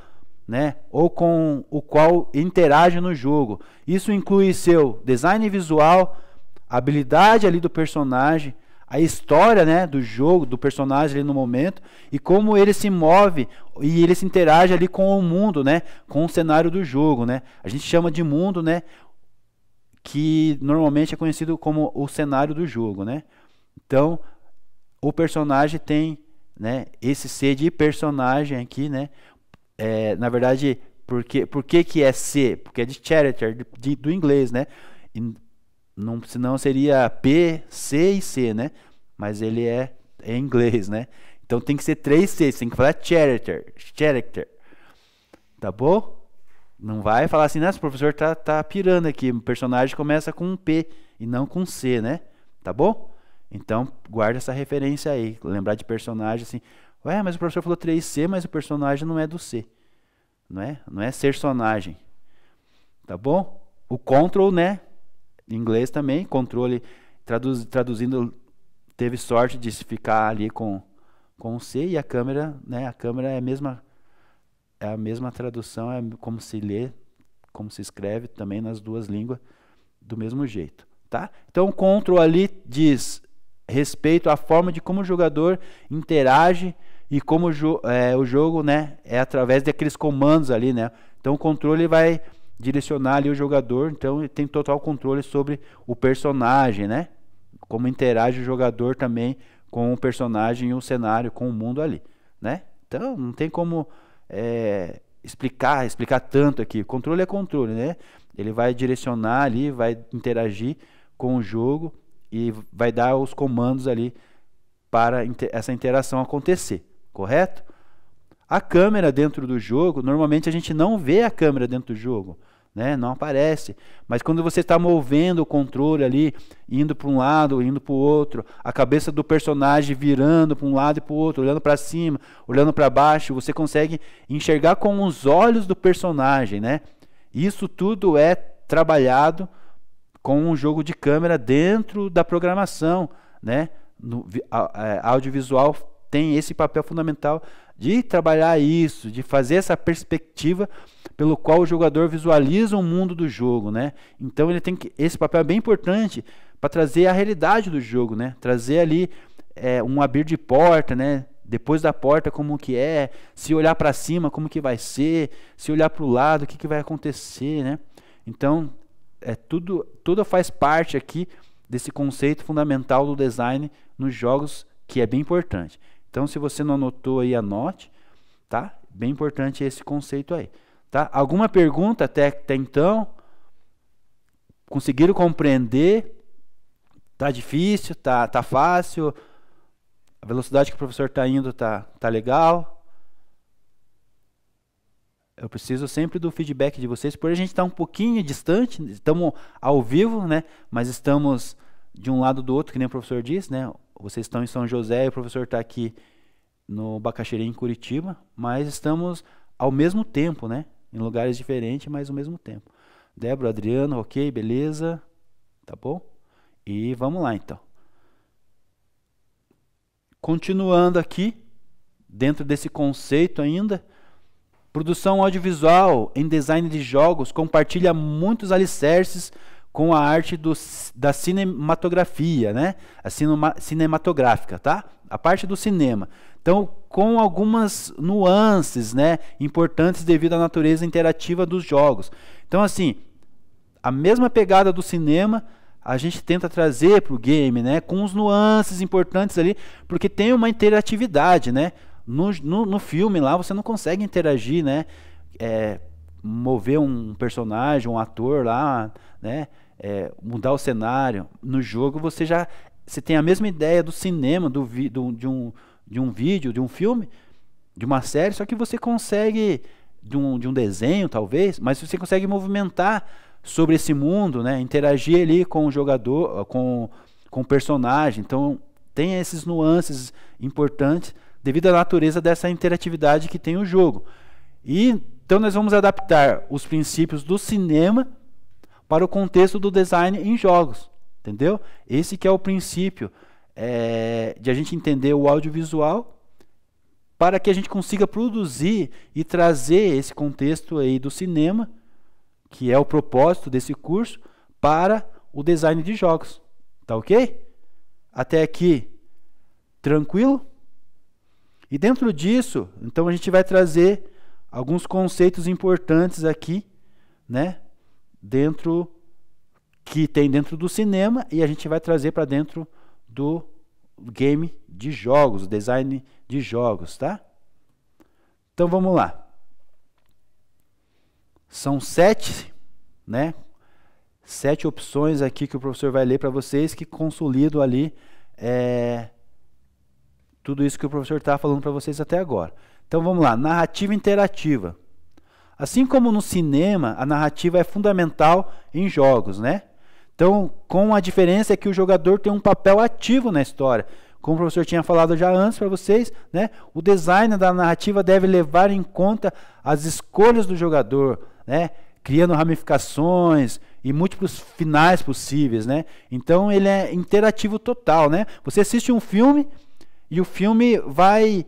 Speaker 1: né? Ou com o qual interage no jogo. Isso inclui seu design visual, a habilidade ali do personagem, a história, né, do jogo, do personagem ali no momento, e como ele se move e ele se interage ali com o mundo, né? Com o cenário do jogo, né? A gente chama de mundo, né? Que normalmente é conhecido como o cenário do jogo, né? Então, o personagem tem, né, esse C de personagem aqui, né? Na verdade, por que é C? Porque é de character, do inglês, né? Senão seria P, C e C, né? Mas ele é em inglês, né? Então tem que ser 3C, você tem que falar character. Tá bom? Não vai falar assim, né? O professor tá pirando aqui. O personagem começa com um P e não com C, né? Tá bom? Então, guarda essa referência aí. Lembrar de personagem assim. Ué, mas o professor falou 3C, mas o personagem não é do C. Não é personagem. Tá bom? O control, né? Em inglês também. Controle, traduzindo, teve sorte de ficar ali com C. E a câmera, né? A câmera é a mesma tradução, é como se lê, como se escreve também nas duas línguas, do mesmo jeito, tá? Então o control ali diz respeito à forma de como o jogador interage e como o jogo, né, é através daqueles comandos ali, né? Então o controle vai direcionar ali o jogador, então ele tem total controle sobre o personagem, né? Como interage o jogador também com o personagem e o cenário, com o mundo ali, né? Então não tem como explicar tanto aqui. Controle é controle, né? Ele vai direcionar ali, vai interagir com o jogo e vai dar os comandos ali para essa interação acontecer, correto? A câmera dentro do jogo, normalmente a gente não vê a câmera dentro do jogo, né? Não aparece. Mas quando você está movendo o controle ali, indo para um lado, indo para o outro, a cabeça do personagem virando para um lado e para o outro, olhando para cima, olhando para baixo, você consegue enxergar com os olhos do personagem, né? Isso tudo é trabalhado com um jogo de câmera dentro da programação, né? Audiovisual tem esse papel fundamental de trabalhar isso, de fazer essa perspectiva pelo qual o jogador visualiza o mundo do jogo, né? Então ele tem que, esse papel é bem importante para trazer a realidade do jogo, né? Trazer ali um abrir de porta, né? Depois da porta como que é, se olhar para cima como que vai ser, se olhar para o lado o que vai acontecer, né? Então tudo faz parte aqui desse conceito fundamental do design nos jogos, que é bem importante. Então se você não anotou aí, anote, tá? Bem importante esse conceito aí. Tá? Alguma pergunta até então? Conseguiram compreender? Tá difícil? Tá fácil? A velocidade que o professor está indo tá legal? Eu preciso sempre do feedback de vocês, por a gente estar um pouquinho distante, estamos ao vivo, né? Mas estamos de um lado do outro, que nem o professor disse, né? Vocês estão em São José e o professor está aqui no Bacaxerim, em Curitiba, mas estamos ao mesmo tempo, né? Em lugares diferentes, mas ao mesmo tempo. Débora, Adriano, ok, beleza? Tá bom? E vamos lá, então. Continuando aqui, dentro desse conceito ainda, produção audiovisual em design de jogos compartilha muitos alicerces com a arte da cinematografia, né? A cinematográfica, tá? A parte do cinema. Então, com algumas nuances, né, importantes devido à natureza interativa dos jogos. Então, assim, a mesma pegada do cinema a gente tenta trazer para o game, né, com os nuances importantes ali, porque tem uma interatividade, né? No filme lá você não consegue interagir, né? Mover um personagem, um ator lá, né? Mudar o cenário. No jogo você tem a mesma ideia do cinema, de um vídeo, de um filme, de uma série, só que você consegue, de um desenho talvez, mas você consegue movimentar sobre esse mundo, né? Interagir ali com o jogador, com o personagem. Então tem esses nuances importantes devido à natureza dessa interatividade que tem o jogo. E então nós vamos adaptar os princípios do cinema para o contexto do design em jogos, entendeu? Esse que é o princípio de a gente entender o audiovisual para que a gente consiga produzir e trazer esse contexto aí do cinema, que é o propósito desse curso, para o design de jogos. Tá ok? Até aqui, tranquilo? E dentro disso, então a gente vai trazer alguns conceitos importantes aqui, né? Que tem dentro do cinema, e a gente vai trazer para dentro do game de jogos, design de jogos, tá? Então vamos lá. São 7, né? 7 opções aqui que o professor vai ler para vocês, que consolidam ali tudo isso que o professor está falando para vocês até agora. Então vamos lá. Narrativa interativa. Assim como no cinema, a narrativa é fundamental em jogos, né? Então, com a diferença é que o jogador tem um papel ativo na história. Como o professor tinha falado já antes para vocês, né? O design da narrativa deve levar em conta as escolhas do jogador, né? Criando ramificações e múltiplos finais possíveis, né? Então ele é interativo total, né? Você assiste um filme e o filme vai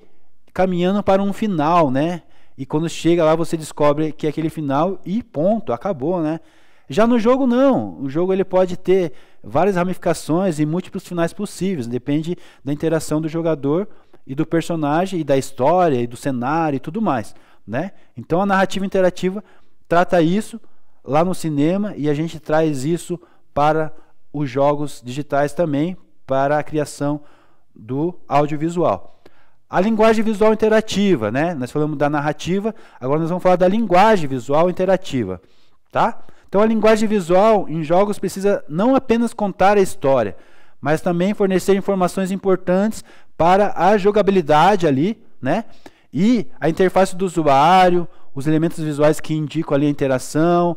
Speaker 1: caminhando para um final, né? E quando chega lá você descobre que é aquele final e ponto, acabou, né? Já no jogo não, o jogo ele pode ter várias ramificações e múltiplos finais possíveis, depende da interação do jogador e do personagem e da história e do cenário e tudo mais, né? Então a narrativa interativa trata isso lá no cinema e a gente traz isso para os jogos digitais também, para a criação do audiovisual. A linguagem visual interativa, né? Nós falamos da narrativa, agora nós vamos falar da linguagem visual interativa, tá? Então a linguagem visual em jogos precisa não apenas contar a história, mas também fornecer informações importantes para a jogabilidade ali, né? E a interface do usuário, os elementos visuais que indicam ali a interação,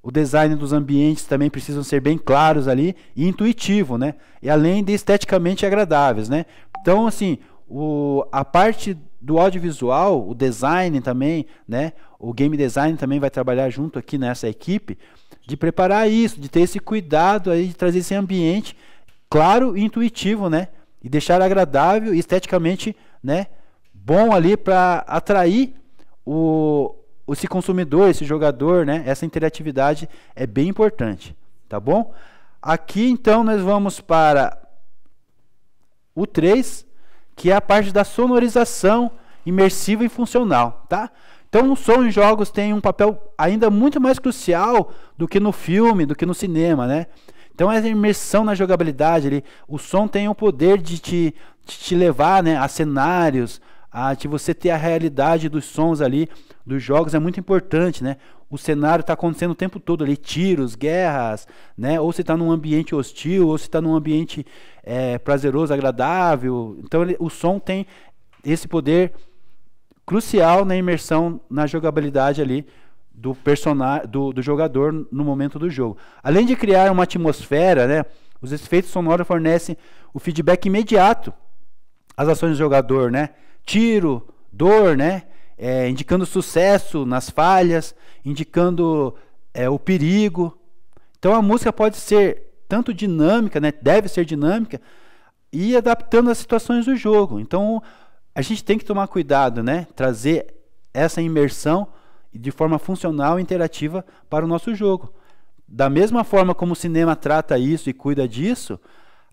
Speaker 1: O design dos ambientes também precisam ser bem claros ali e intuitivo, né? E além de esteticamente agradáveis, né? Então, assim, a parte do audiovisual, o design também, né? O game design também vai trabalhar junto aqui nessa equipe de preparar isso, de ter esse cuidado aí, de trazer esse ambiente claro e intuitivo, né? E deixar agradável e esteticamente, né, bom ali para atrair esse consumidor, esse jogador, né? Essa interatividade é bem importante, tá bom? Aqui então nós vamos para o 3, que é a parte da sonorização imersiva e funcional, tá? Então o som em jogos tem um papel ainda muito mais crucial do que no filme, do que no cinema, né? Então essa imersão na jogabilidade ali, o som tem o poder de te levar, né, a cenários, de você ter a realidade dos sons ali, dos jogos, é muito importante, né? O cenário está acontecendo o tempo todo ali, tiros, guerras, né? Ou você está num ambiente hostil, ou você está num ambiente prazeroso, agradável. Então o som tem esse poder crucial na imersão, na jogabilidade ali do personagem, do jogador no momento do jogo. Além de criar uma atmosfera, né? Os efeitos sonoros fornecem o feedback imediato às ações do jogador, né? Tiro, dor, né? Indicando sucesso nas falhas, indicando o perigo. Então a música pode ser tanto dinâmica, né? Deve ser dinâmica e adaptando às situações do jogo. Então a gente tem que tomar cuidado, né? Trazer essa imersão de forma funcional e interativa para o nosso jogo. Da mesma forma como o cinema trata isso e cuida disso,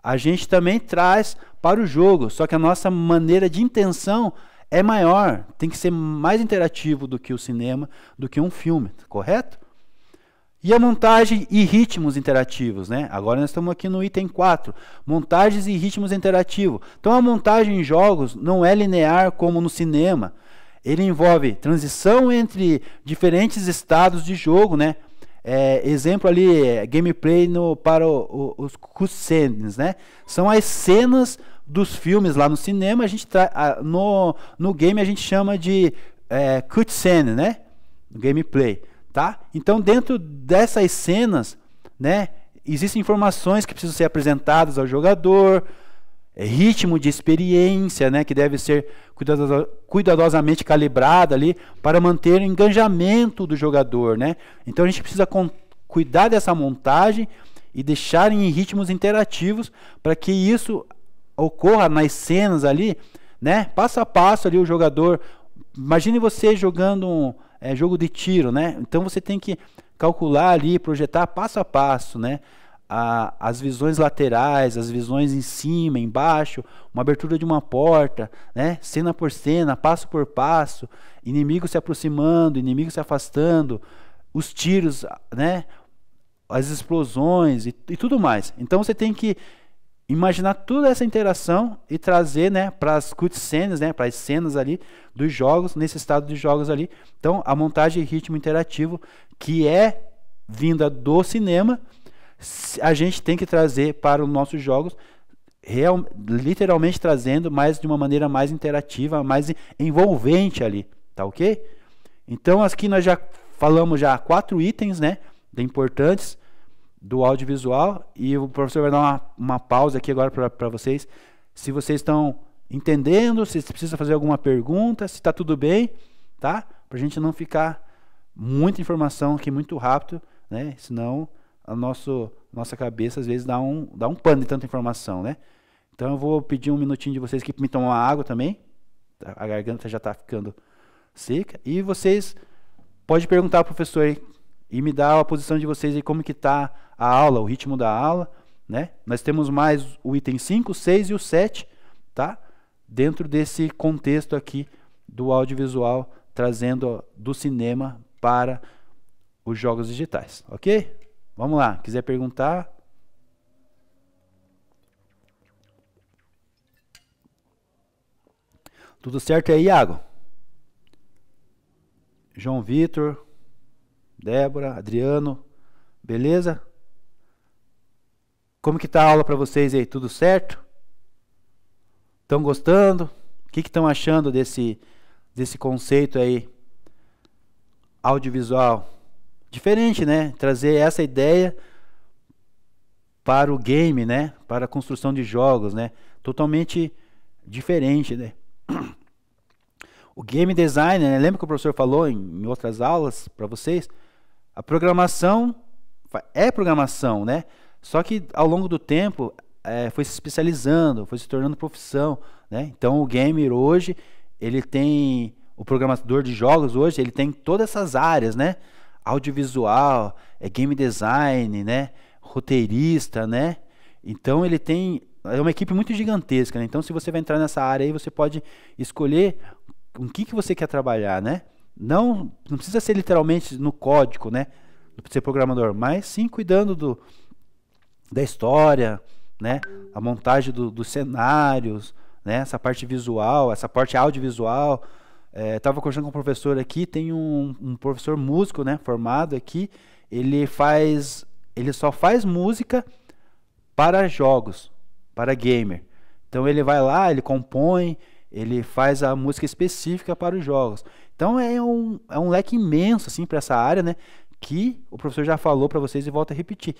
Speaker 1: a gente também traz para o jogo, só que a nossa maneira de intenção é maior, tem que ser mais interativo do que o cinema, do que um filme, correto? E a montagem e ritmos interativos, né? Agora nós estamos aqui no item 4, montagens e ritmos interativos. Então a montagem em jogos não é linear como no cinema. Ele envolve transição entre diferentes estados de jogo, né? Exemplo ali, gameplay para os cutscenes, né? São as cenas dos filmes lá no cinema, no game a gente chama de cutscene, né? Gameplay, tá? Então dentro dessas cenas, né, existem informações que precisam ser apresentadas ao jogador, ritmo de experiência, né, que deve ser cuidadosamente calibrado ali para manter o engajamento do jogador, né? Então a gente precisa cuidar dessa montagem e deixar em ritmos interativos para que isso ocorra nas cenas ali, né? Passo a passo ali o jogador. Imagine você jogando um jogo de tiro, né? Então você tem que calcular ali, projetar passo a passo, né? As visões laterais, as visões em cima, embaixo, uma abertura de uma porta, né? Cena por cena, passo por passo, inimigo se aproximando, inimigo se afastando, os tiros, né? As explosões e tudo mais. Então você tem que imaginar toda essa interação e trazer, né, para as cutscenes, né, para as cenas ali dos jogos, nesse estado de jogos ali. Então a montagem e ritmo interativo que é vinda do cinema, a gente tem que trazer para os nossos jogos, literalmente trazendo, mas de uma maneira mais interativa, mais envolvente ali, tá ok? Então aqui nós já falamos 4 itens, né, importantes do audiovisual, e o professor vai dar uma pausa aqui agora para vocês, se vocês estão entendendo, se precisa fazer alguma pergunta, se está tudo bem, tá? Para a gente não ficar muita informação aqui muito rápido, né? Senão a nossa cabeça às vezes dá um pano de tanta informação, né? Então eu vou pedir um minutinho de vocês aqui para me tomar água também, a garganta já está ficando seca, e vocês podem perguntar ao professor aí, e me dar a posição de vocês aí, como que está a aula, o ritmo da aula, né? Nós temos mais o item 5, 6 e o 7, tá? Dentro desse contexto aqui do audiovisual, trazendo do cinema para os jogos digitais, ok? Vamos lá, quiser perguntar? Tudo certo aí, Iago? João Vitor, Débora, Adriano, beleza? Como que tá a aula para vocês aí? Tudo certo? Estão gostando? O que estão achando desse conceito aí audiovisual? diferente, né? Trazer essa ideia para o game, né? Para a construção de jogos, né? Totalmente diferente, né? O game design, né? Lembra que o professor falou em outras aulas para vocês? A programação é programação, né? Só que ao longo do tempo foi se especializando, foi se tornando profissão, né? Então o gamer hoje, ele tem, o programador de jogos hoje, ele tem todas essas áreas, né? Audiovisual, game design, né? Roteirista, né? Então ele tem, é uma equipe muito gigantesca, né? Então se você vai entrar nessa área aí, você pode escolher com o que você quer trabalhar, né? Não precisa ser literalmente no código, né? Ser programador, mas sim cuidando da história, né? A montagem dos cenários, né? Essa parte visual, essa parte audiovisual. Estava conversando com um professor aqui, tem um professor músico, né? Formado aqui, ele só faz música para jogos, para gamer. Então ele vai lá, ele compõe, ele faz a música específica para os jogos. Então é um leque imenso assim para essa área, né? Que o professor já falou para vocês e volta a repetir.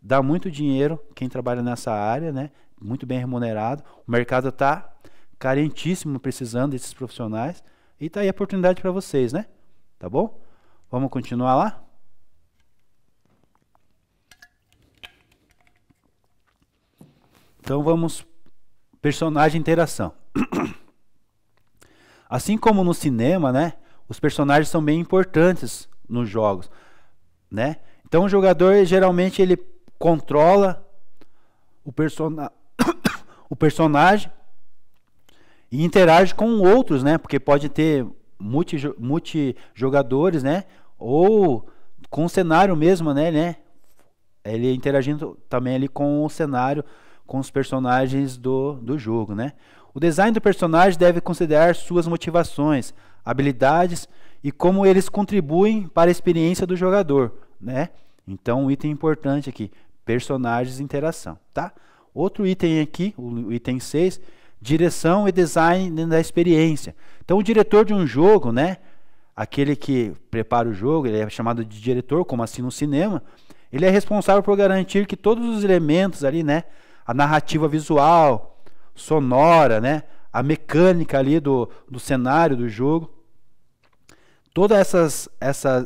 Speaker 1: Dá muito dinheiro quem trabalha nessa área, né? Muito bem remunerado. O mercado está carentíssimo, precisando desses profissionais. E está aí a oportunidade para vocês, né? Tá bom? Vamos continuar lá? Então vamos, personagem e interação. Assim como no cinema, né? Os personagens são bem importantes nos jogos, né? Então o jogador geralmente ele controla o personagem e interage com outros, né? Porque pode ter multijogadores, né? Ou com o cenário mesmo, né? Ele interagindo também ali com o cenário, com os personagens do jogo, né? O design do personagem deve considerar suas motivações, habilidades e como eles contribuem para a experiência do jogador, né? Então, um item importante aqui, personagens e interação, tá? Outro item aqui, o item 6, direção e design da experiência. Então, o diretor de um jogo, né? Aquele que prepara o jogo, ele é chamado de diretor, como assim no cinema. Ele é responsável por garantir que todos os elementos ali, né? A narrativa visual, sonora, né? A mecânica ali do cenário do jogo. Todos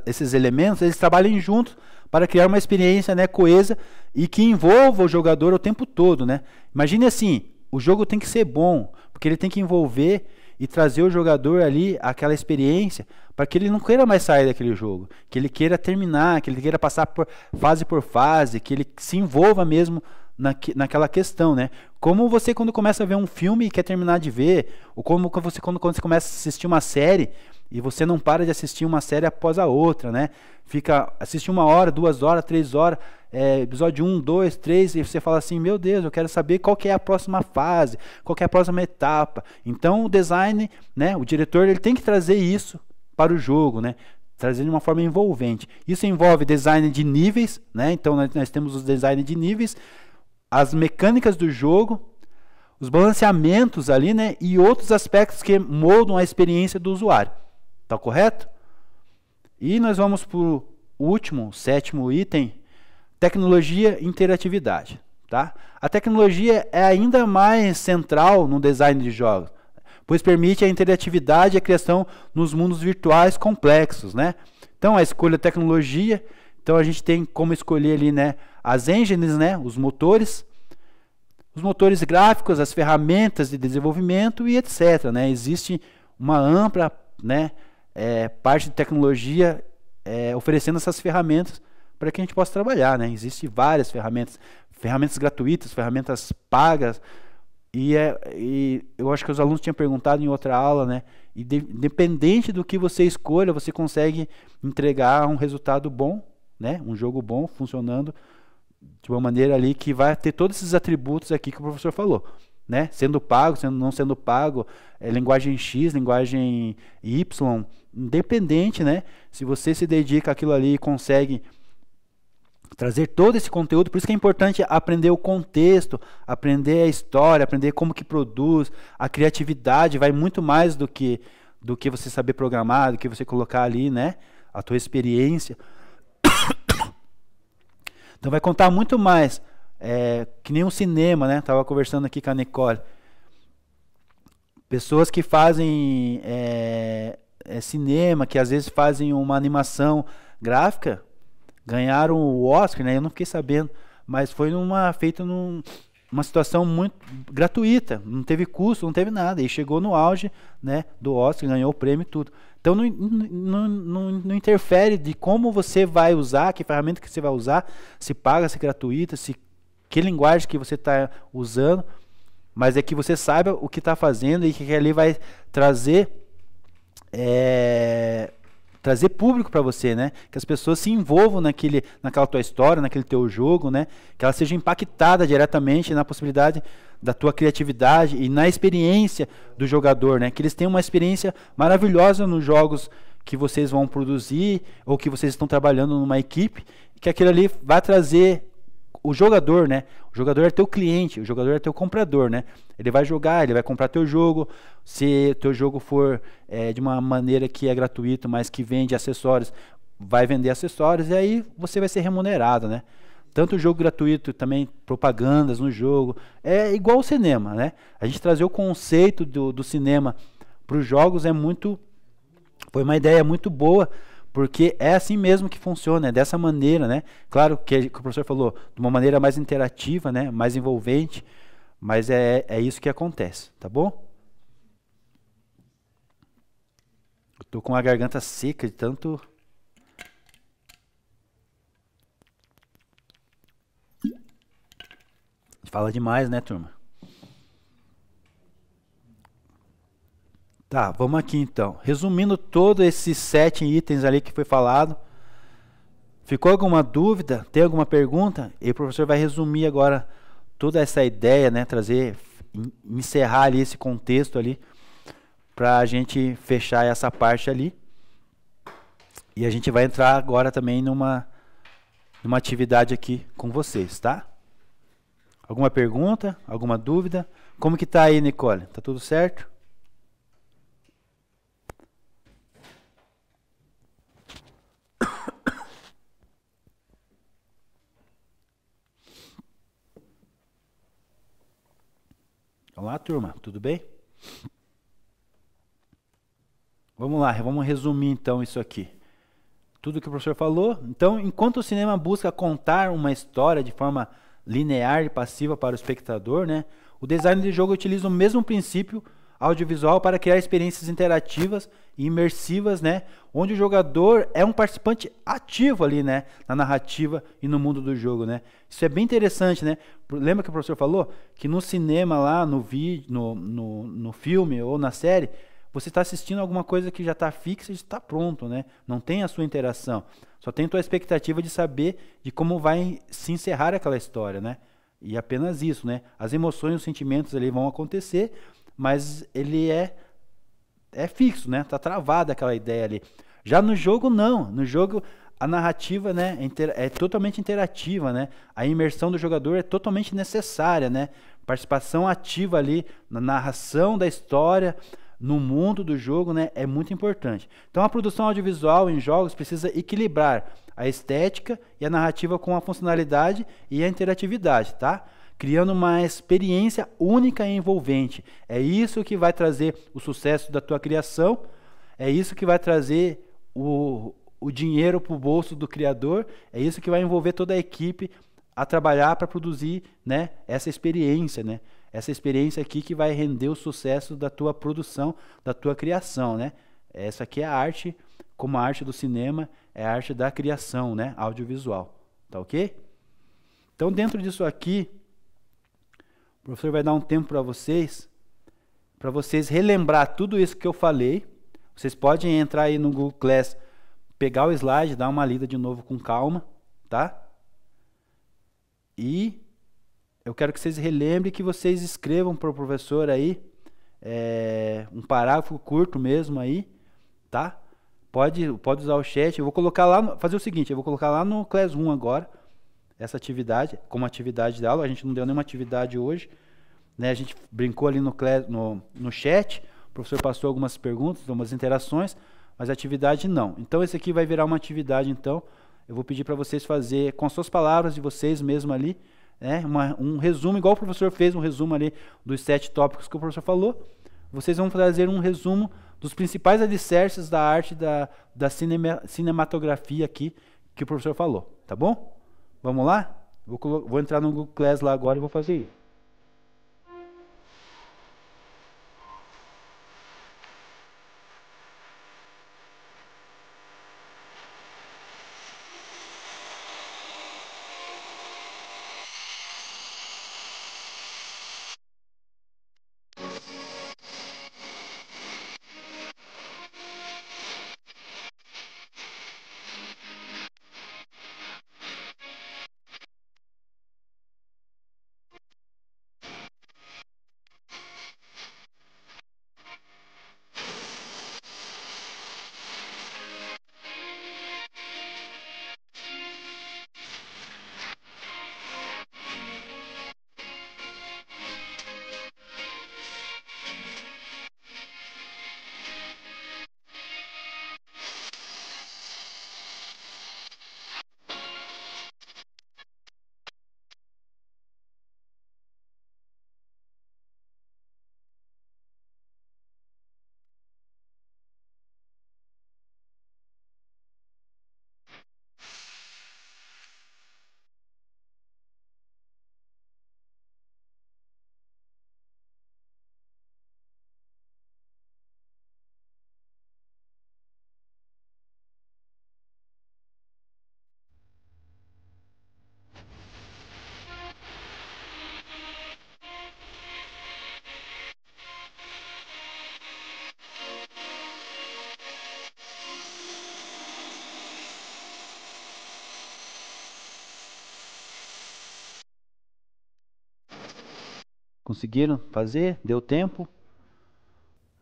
Speaker 1: esses elementos, eles trabalham juntos para criar uma experiência, né, coesa e que envolva o jogador o tempo todo, né? Imagine assim, o jogo tem que ser bom, porque ele tem que envolver e trazer o jogador ali aquela experiência para que ele não queira mais sair daquele jogo, que ele queira terminar, que ele queira passar por fase, que ele se envolva mesmo naquela questão, né? Como você quando começa a ver um filme e quer terminar de ver, ou como você quando você começa a assistir uma série e você não para de assistir uma série após a outra, né? Assiste 1 hora, 2 horas, 3 horas, episódio 1, 2, 3, e você fala assim, meu Deus, eu quero saber qual que é a próxima fase, qual que é a próxima etapa. Então o design, né, o diretor, ele tem que trazer isso para o jogo, né? Trazer de uma forma envolvente. Isso envolve design de níveis, né? Então nós temos os design de níveis, as mecânicas do jogo, os balanceamentos ali, né? E outros aspectos que moldam a experiência do usuário. Tá correto? E nós vamos para o último, 7º item, tecnologia e interatividade. Tá? A tecnologia é ainda mais central no design de jogos, pois permite a interatividade e a criação nos mundos virtuais complexos, né? Então a escolha da tecnologia, então a gente tem como escolher ali, né, as engines, né, os motores gráficos, as ferramentas de desenvolvimento e etc, né? Existe uma ampla, né, parte de tecnologia oferecendo essas ferramentas para que a gente possa trabalhar, né? Existem várias ferramentas gratuitas, ferramentas pagas, e eu acho que os alunos tinham perguntado em outra aula, né? E independente do que você escolha, você consegue entregar um resultado bom, né? Um jogo bom, funcionando de uma maneira ali que vai ter todos esses atributos aqui que o professor falou, né? Sendo pago, não sendo pago, linguagem X, linguagem Y, independente, né? Se você se dedica àquilo ali e consegue trazer todo esse conteúdo, por isso que é importante aprender o contexto, aprender a história, aprender como que produz, a criatividade vai muito mais do que você saber programar, do que você colocar ali, né? A tua experiência. Então vai contar muito mais, que nem um cinema, né? Tava conversando aqui com a Nicole. Pessoas que fazem cinema, que às vezes fazem uma animação gráfica, ganharam o Oscar, né? Eu não fiquei sabendo, mas foi feito numa situação muito gratuita, não teve custo, não teve nada, e chegou no auge, né, do Oscar, ganhou o prêmio e tudo. Então não interfere de como você vai usar, que ferramenta que você vai usar, se paga, se é gratuita, que linguagem que você está usando, mas é que você saiba o que está fazendo e que ali vai trazer público para você, né? Que as pessoas se envolvam naquela tua história, naquele teu jogo, né? Que ela seja impactada diretamente na possibilidade da tua criatividade e na experiência do jogador, né? Que eles tenham uma experiência maravilhosa nos jogos que vocês vão produzir ou que vocês estão trabalhando numa equipe, que aquilo ali vai trazer o jogador, né? O jogador é teu cliente, o jogador é teu comprador, né? Ele vai jogar, ele vai comprar teu jogo. Se teu jogo for de uma maneira que é gratuito, mas que vende acessórios, vai vender acessórios e aí você vai ser remunerado, né? Tanto o jogo gratuito, também propagandas no jogo. É igual o cinema, né? A gente trazer o conceito do cinema para os jogos foi uma ideia muito boa, porque é assim mesmo que funciona, é dessa maneira, né? Claro que o professor falou, de uma maneira mais interativa, né? Mais envolvente, mas é isso que acontece, tá bom? Eu tô com a garganta seca de tanto... Fala demais, né, turma? Tá, vamos aqui então. Resumindo todos esses 7 itens ali que foi falado. Ficou alguma dúvida? Tem alguma pergunta? E o professor vai resumir agora toda essa ideia, né? Encerrar ali esse contexto ali, para a gente fechar essa parte ali. E a gente vai entrar agora também numa atividade aqui com vocês, tá? Alguma pergunta? Alguma dúvida? Como que tá aí, Nicole? Tá tudo certo? Olá, turma, tudo bem? Vamos lá, vamos resumir então isso aqui. Tudo que o professor falou. Então, enquanto o cinema busca contar uma história de forma linear e passiva para o espectador, né, o design de jogo utiliza o mesmo princípio audiovisual para criar experiências interativas e imersivas, né, onde o jogador é um participante ativo ali, né, na narrativa e no mundo do jogo, né. Isso é bem interessante, né. Lembra que o professor falou que no cinema lá, no vídeo, no filme ou na série, você está assistindo alguma coisa que já está fixa e está pronto, né? Não tem a sua interação. Só tem a tua expectativa de saber de como vai se encerrar aquela história, né? E apenas isso, né? As emoções, os sentimentos ali vão acontecer, mas ele é fixo, né? Tá travada aquela ideia ali. Já no jogo, não. No jogo, a narrativa, né, é totalmente interativa, né? A imersão do jogador é totalmente necessária, né? Participação ativa ali na narração da história, no mundo do jogo, né, é muito importante. Então a produção audiovisual em jogos precisa equilibrar a estética e a narrativa com a funcionalidade e a interatividade, tá? Criando uma experiência única e envolvente. É isso que vai trazer o sucesso da tua criação, é isso que vai trazer o dinheiro para o bolso do criador, é isso que vai envolver toda a equipe a trabalhar para produzir, né, essa experiência, né? Essa experiência aqui que vai render o sucesso da tua produção, da tua criação, né? Essa aqui é a arte, como a arte do cinema, é a arte da criação, né? Audiovisual, tá ok? Então, dentro disso aqui, o professor vai dar um tempo para vocês relembrar tudo isso que eu falei. Vocês podem entrar aí no Google Class, pegar o slide, dar uma lida de novo com calma, tá? E eu quero que vocês relembrem, que vocês escrevam para o professor aí um parágrafo curto mesmo aí, tá? Pode usar o chat. Eu vou colocar lá, fazer o seguinte, eu vou colocar lá no Classroom agora essa atividade, como atividade de aula. A gente não deu nenhuma atividade hoje, né? A gente brincou ali no chat, o professor passou algumas perguntas, algumas interações, mas a atividade não. Então esse aqui vai virar uma atividade, então, eu vou pedir para vocês fazer com as suas palavras de vocês mesmo ali, né, um resumo, igual o professor fez um resumo ali dos 7 tópicos que o professor falou. Vocês vão fazer um resumo dos principais alicerces da arte da cinematografia aqui que o professor falou, tá bom? Vamos lá? Vou entrar no Google Class lá agora e vou fazer isso. Conseguiram fazer? Deu tempo?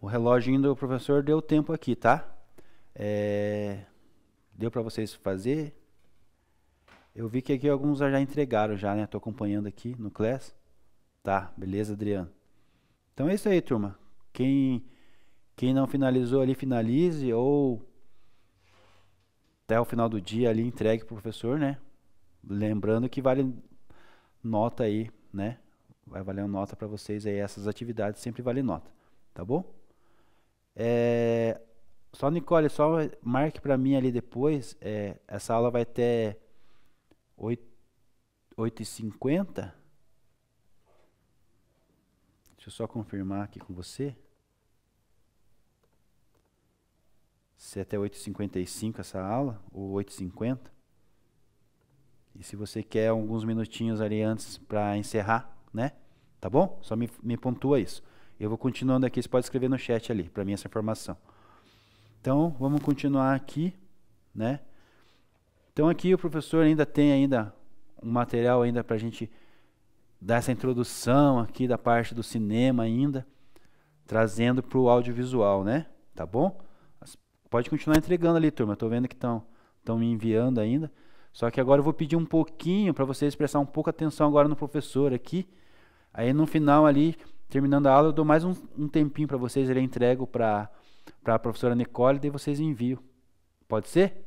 Speaker 1: O reloginho do professor deu tempo aqui, tá? Deu para vocês fazer? Eu vi que aqui alguns já entregaram já, né? Tô acompanhando aqui no Class. Tá, beleza, Adriano. Então é isso aí, turma. Quem não finalizou ali, finalize, ou até o final do dia ali entregue pro professor, né? Lembrando que vale nota aí, né? Vai valer uma nota para vocês aí, essas atividades sempre vale nota, tá bom? Só, Nicole, só marque para mim ali depois, essa aula vai ter 8h50. Deixa eu só confirmar aqui com você. Se é até 8h55 essa aula, ou 8h50. E se você quer alguns minutinhos ali antes para encerrar, né? Tá bom? Só me pontua isso. Eu vou continuando aqui, você pode escrever no chat ali, para mim essa informação. Então, vamos continuar aqui, né? Então aqui o professor ainda tem um material ainda para a gente dar essa introdução aqui da parte do cinema ainda, trazendo para o audiovisual, né? Tá bom? Pode continuar entregando ali, turma. Estou vendo que estão me enviando ainda. Só que agora eu vou pedir um pouquinho para vocês prestar um pouco atenção agora no professor aqui. Aí no final ali, terminando a aula, eu dou mais um tempinho para vocês, ele entrego para a professora Nicole, daí vocês enviam. Pode ser?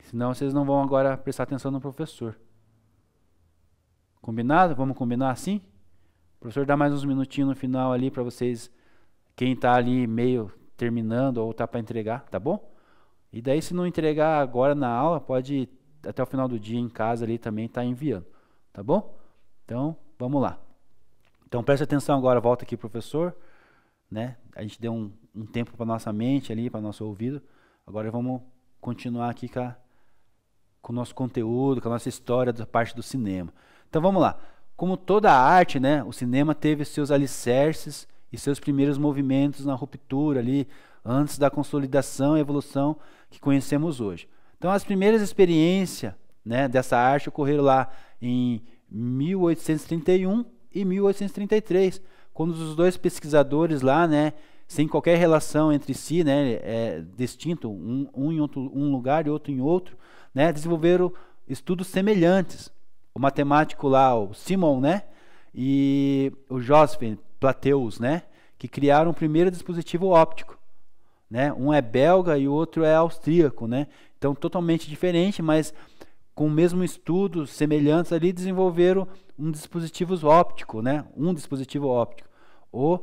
Speaker 1: Senão vocês não vão agora prestar atenção no professor. Combinado? Vamos combinar assim? O professor dá mais uns minutinhos no final ali para vocês, quem está ali meio terminando ou está para entregar, tá bom? E daí se não entregar agora na aula, pode até o final do dia em casa ali também estar enviando, tá bom? Então, vamos lá. Então preste atenção agora, volta aqui, professor, né? A gente deu um tempo para nossa mente ali, para nosso ouvido. Agora vamos continuar aqui com o nosso conteúdo, com a nossa história da parte do cinema. Então vamos lá. Como toda a arte, né, o cinema teve seus alicerces e seus primeiros movimentos na ruptura ali, antes da consolidação e evolução que conhecemos hoje. Então as primeiras experiências, né, dessa arte ocorreram lá em 1831 e 1833, quando os dois pesquisadores lá, né, sem qualquer relação entre si, né, distinto, um em um lugar e outro em outro, né, desenvolveram estudos semelhantes. O matemático lá, o Simon, né, e o Joseph Plateus, né, que criaram o primeiro dispositivo óptico, né? Um é belga e o outro é austríaco, né? Então totalmente diferente, mas com o mesmo estudo, semelhantes ali, desenvolveram um dispositivo óptico, né? Um dispositivo óptico, o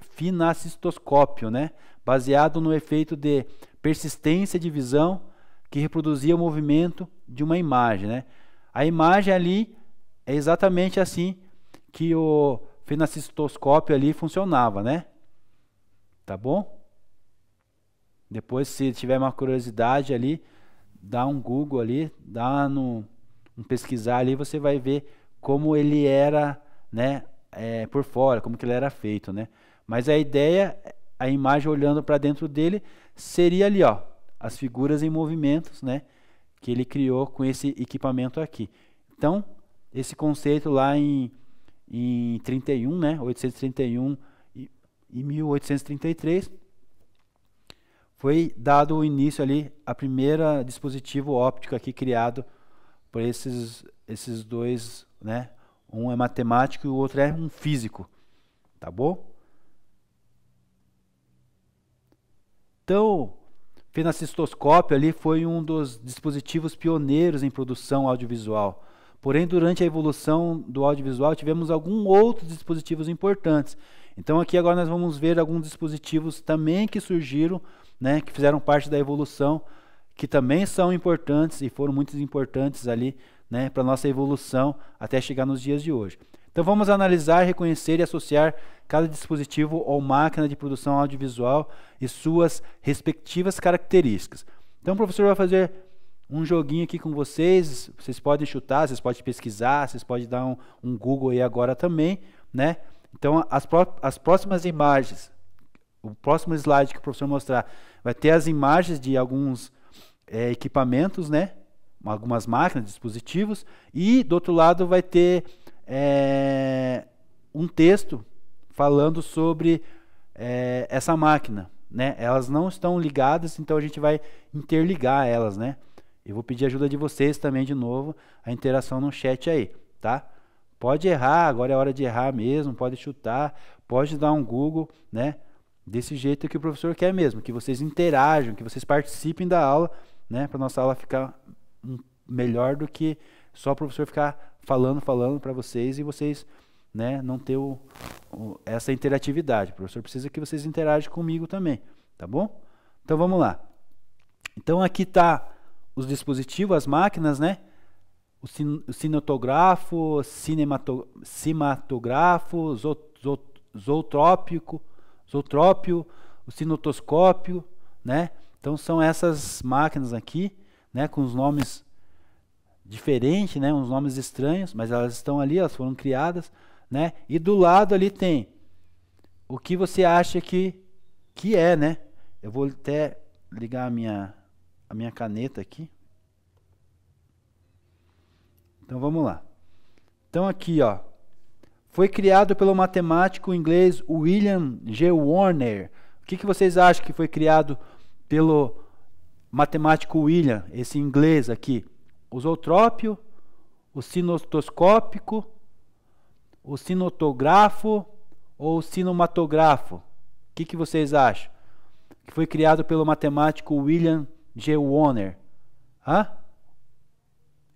Speaker 1: finacistoscópio, né? Baseado no efeito de persistência de visão que reproduzia o movimento de uma imagem, né? A imagem ali é exatamente assim que o finacistoscópio ali funcionava, né? Tá bom? Depois, se tiver uma curiosidade ali, dá um Google ali, dá um pesquisar ali, você vai ver como ele era, né, por fora, como que ele era feito, né? Mas a ideia, a imagem olhando para dentro dele, seria ali, ó, as figuras em movimentos, né, que ele criou com esse equipamento aqui. Então, esse conceito lá em 31, né, 831 e 1833, foi dado o início ali, a primeira dispositivo óptico aqui criado por esses dois, né? Um é matemático e o outro é um físico, tá bom? Então, finacistoscópio ali foi um dos dispositivos pioneiros em produção audiovisual. Porém, durante a evolução do audiovisual, tivemos alguns outros dispositivos importantes. Então, aqui agora nós vamos ver alguns dispositivos também que surgiram, né, que fizeram parte da evolução, que também são importantes e foram muito importantes ali, né, para a nossa evolução até chegar nos dias de hoje. Então vamos analisar, reconhecer e associar cada dispositivo ou máquina de produção audiovisual e suas respectivas características. Então o professor vai fazer um joguinho aqui com vocês, vocês podem chutar, vocês podem pesquisar, vocês podem dar um Google aí agora também, né? Então as próximas imagens, o próximo slide que o professor mostrar, vai ter as imagens de alguns equipamentos, né? Algumas máquinas, dispositivos, e do outro lado vai ter um texto falando sobre essa máquina, né? Elas não estão ligadas, então a gente vai interligar elas, né? Eu vou pedir ajuda de vocês também de novo, a interação no chat aí, tá? Pode errar, agora é hora de errar mesmo, pode chutar, pode dar um Google, né? Desse jeito que o professor quer mesmo, que vocês interajam, que vocês participem da aula, né? Para nossa aula ficar melhor do que só o professor ficar falando para vocês e vocês, né, não ter essa interatividade. O professor precisa que vocês interajam comigo também, tá bom? Então vamos lá. Então aqui está os dispositivos, as máquinas, né? O cinetografo, cinematográfico, zootrópio, o cinetoscópio, né? Então são essas máquinas aqui, né, com os nomes diferentes, né, uns nomes estranhos, mas elas estão ali, elas foram criadas, né? E do lado ali tem o que você acha que é, né? Eu vou até ligar a minha caneta aqui. Então vamos lá. Então aqui, ó, foi criado pelo matemático inglês William G. Warner. O que vocês acham que foi criado pelo matemático William, esse inglês aqui? O zootrópio, o cinetoscópico, o cinetografo ou o cinematografo? O que vocês acham? Que foi criado pelo matemático William G. Warner. Hã?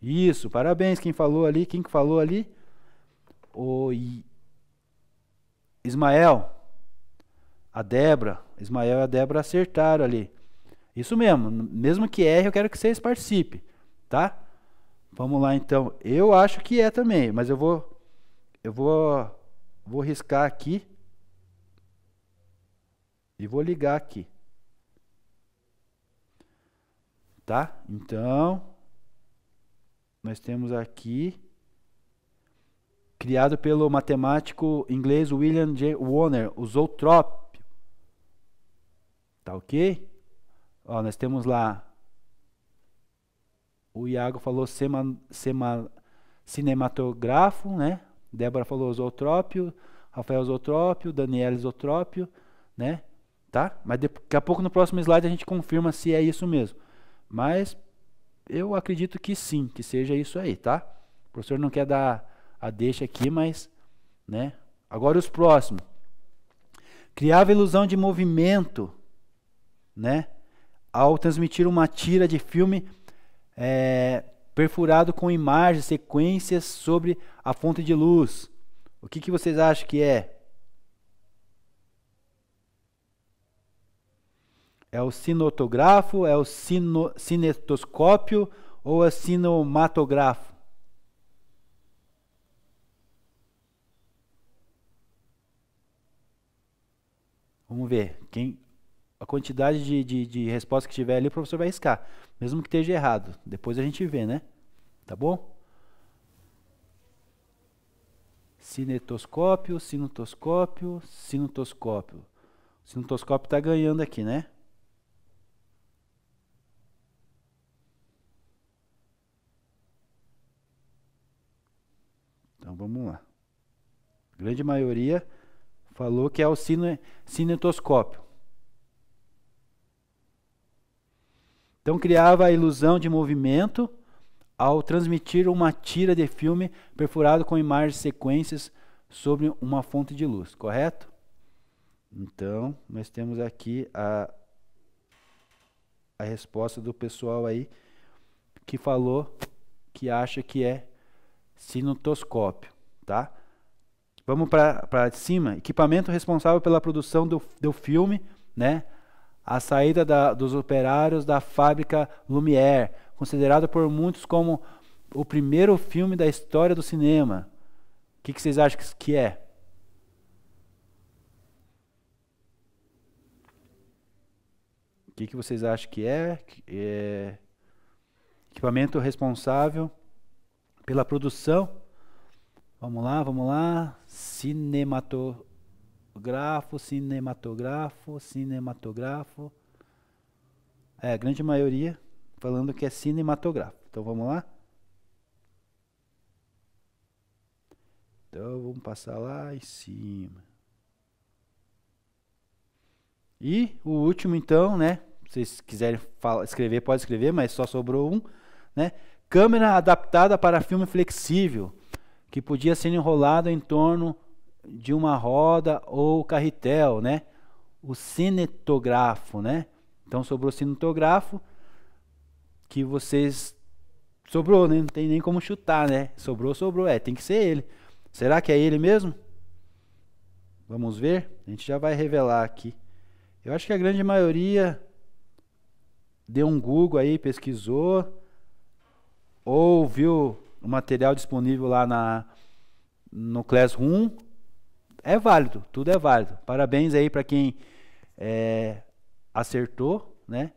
Speaker 1: Isso, parabéns. Quem falou ali? Quem que falou ali? O Ismael. A Débora. Ismael e a Débora acertaram ali. Isso mesmo. Mesmo que erre, eu quero que vocês participem. Tá? Vamos lá então. Eu acho que é também, mas eu vou riscar aqui e vou ligar aqui. Tá? Então, nós temos aqui, criado pelo matemático inglês William J. Warner, o zootrópio. Tá ok? Ó, nós temos lá, o Iago falou cinematográfico, né? Débora falou zootrópio, Rafael zootrópio, Daniela zootrópio, né? Tá? Mas daqui a pouco no próximo slide a gente confirma se é isso mesmo. Mas eu acredito que sim, que seja isso aí, tá? O professor não quer dar a deixa aqui, mas, né? Agora os próximos. Criava ilusão de movimento, né? Ao transmitir uma tira de filme perfurado com imagens, sequências sobre a fonte de luz. O que vocês acham que é? É o cinetografo, é o cinetoscópio ou é cinematográfico? Vamos ver. A quantidade de resposta que tiver ali, o professor vai riscar. Mesmo que esteja errado. Depois a gente vê, né? Tá bom? Cinetoscópio, cinetoscópio, cinetoscópio. O cinetoscópio está ganhando aqui, né? Então vamos lá. A grande maioria falou que é o cinetoscópio. Então criava a ilusão de movimento ao transmitir uma tira de filme perfurado com imagens e sequências sobre uma fonte de luz, correto? Então, nós temos aqui a resposta do pessoal aí que falou que acha que é cinetoscópio, tá? Vamos para cima. Equipamento responsável pela produção do filme, né? A saída dos operários da fábrica Lumière, considerado por muitos como o primeiro filme da história do cinema. O que vocês acham que é? O que vocês acham que é? Equipamento responsável pela produção. Vamos lá. Cinematográfico. A grande maioria falando que é cinematográfico. Então vamos lá. Então vamos passar lá em cima. E o último então, né? Se vocês quiserem escrever, pode escrever, mas só sobrou um, né? Câmera adaptada para filme flexível, que podia ser enrolado em torno de uma roda ou carretel, né? O cinetografo, né? Então sobrou o cinetografo, que vocês sobrou, né? Não tem nem como chutar, né? Sobrou, tem que ser ele. Será que é ele mesmo? Vamos ver. A gente já vai revelar aqui. Eu acho que a grande maioria deu um Google aí, pesquisou, ou viu o material disponível lá no Classroom. É válido, tudo é válido. Parabéns aí para quem acertou, né?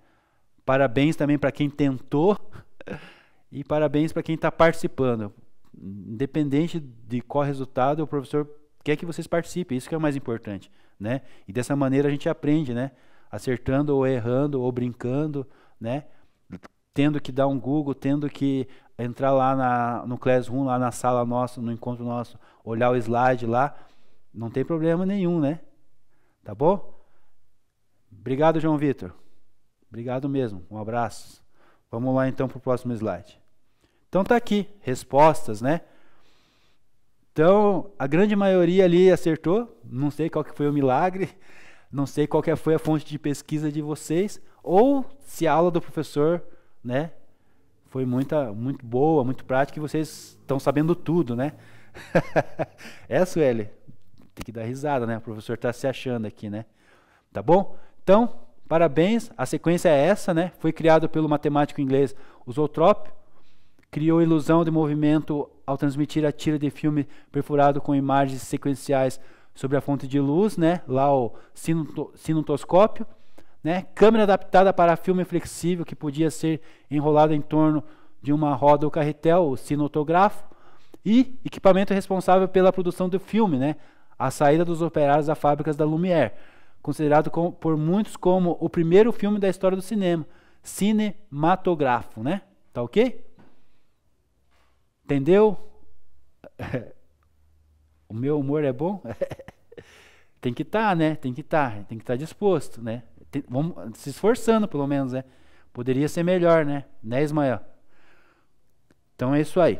Speaker 1: Parabéns também para quem tentou e parabéns para quem está participando. Independente de qual resultado, o professor quer que vocês participem, isso que é o mais importante, né? E dessa maneira a gente aprende, né? Acertando ou errando ou brincando, né? Tendo que dar um Google, tendo que entrar lá no Classroom, lá na sala nossa, no encontro nosso, olhar o slide lá, não tem problema nenhum, né? Tá bom? Obrigado, João Vitor. Obrigado mesmo, um abraço. Vamos lá então para o próximo slide. Então tá aqui, respostas, né? Então, a grande maioria ali acertou, não sei qual que foi o milagre, não sei qual que foi a fonte de pesquisa de vocês, ou se a aula do professor, né, foi muito boa, muito prática, e vocês estão sabendo tudo, né? Sueli, tem que dar risada, né? O professor está se achando aqui, né? Tá bom? Então, parabéns, a sequência é essa, né? Foi criado pelo matemático inglês Usotrop, criou ilusão de movimento ao transmitir a tira de filme perfurado com imagens sequenciais sobre a fonte de luz, né? Lá o cinetoscópio, né? Câmera adaptada para filme flexível que podia ser enrolado em torno de uma roda ou carretel, o cinetografo, e equipamento responsável pela produção do filme, né? A saída dos operários das fábricas da Lumière, considerado por muitos como o primeiro filme da história do cinema, cinematográfico, né? Tá ok? Entendeu? O meu humor é bom? Tem que estar, né? Tem que estar disposto, né? Vamos se esforçando, pelo menos, né? Poderia ser melhor, né? Né, Ismael? Então é isso aí.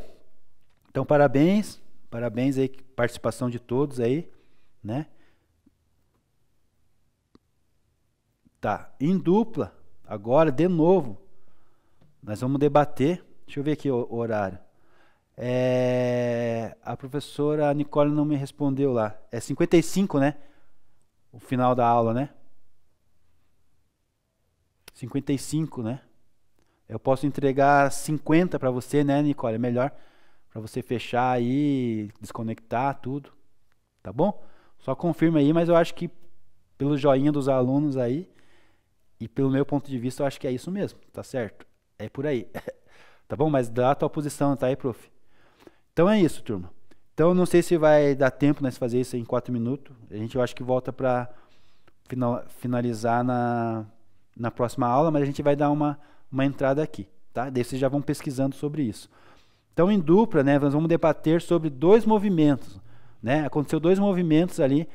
Speaker 1: Então parabéns aí, participação de todos aí, né? Tá, em dupla, agora, de novo, nós vamos debater. Deixa eu ver aqui o horário. A professora Nicole não me respondeu lá. É 55, né? O final da aula, né? 55, né? Eu posso entregar 50 para você, né, Nicole? É melhor para você fechar aí, desconectar tudo. Tá bom? Só confirma aí, mas eu acho que pelo joinha dos alunos aí e pelo meu ponto de vista, eu acho que é isso mesmo, tá certo? É por aí. Tá bom? Mas dá a tua posição, tá aí, prof? Então é isso, turma. Então não sei se vai dar tempo nós fazer isso em 4 minutos. A gente, eu acho que volta para finalizar na próxima aula, mas a gente vai dar uma entrada aqui, tá? Daí vocês já vão pesquisando sobre isso. Então em dupla, né, nós vamos debater sobre 2 movimentos, né? Aconteceu 2 movimentos ali,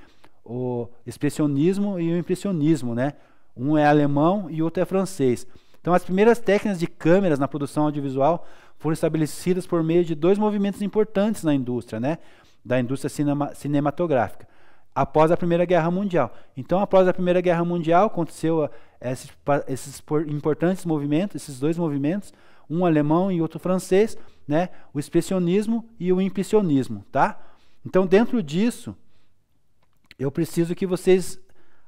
Speaker 1: o expressionismo e o impressionismo, né? Um é alemão e o outro é francês. Então as primeiras técnicas de câmeras na produção audiovisual foram estabelecidas por meio de 2 movimentos importantes na indústria, né? Da indústria cinematográfica, após a Primeira Guerra Mundial. Então, após a Primeira Guerra Mundial, aconteceu esses importantes movimentos, esses 2 movimentos, um alemão e outro francês, né? O expressionismo e o impressionismo, tá? Então, dentro disso, eu preciso que vocês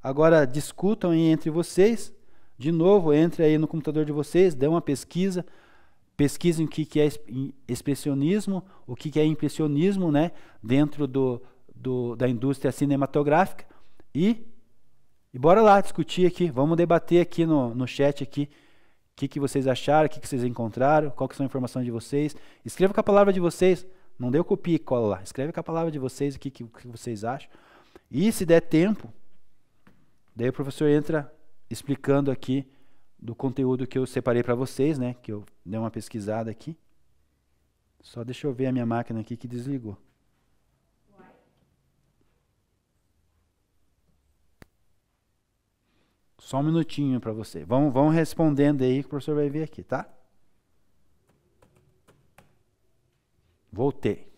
Speaker 1: agora discutam entre vocês. De novo, entre aí no computador de vocês, dê uma pesquisa, pesquisem o que é expressionismo, o que é impressionismo, né? Dentro da indústria cinematográfica e bora lá discutir aqui, vamos debater aqui no chat aqui o que vocês acharam, o que vocês encontraram, qual que são as informações de vocês. Escreva com a palavra de vocês, não deu copia e cola lá, escreve com a palavra de vocês o que vocês acham. E se der tempo, daí o professor entra explicando aqui do conteúdo que eu separei para vocês, né, que eu dei uma pesquisada aqui. Só deixa eu ver a minha máquina aqui que desligou. Só um minutinho para você. Vão respondendo aí que o professor vai ver aqui, tá? Voltei.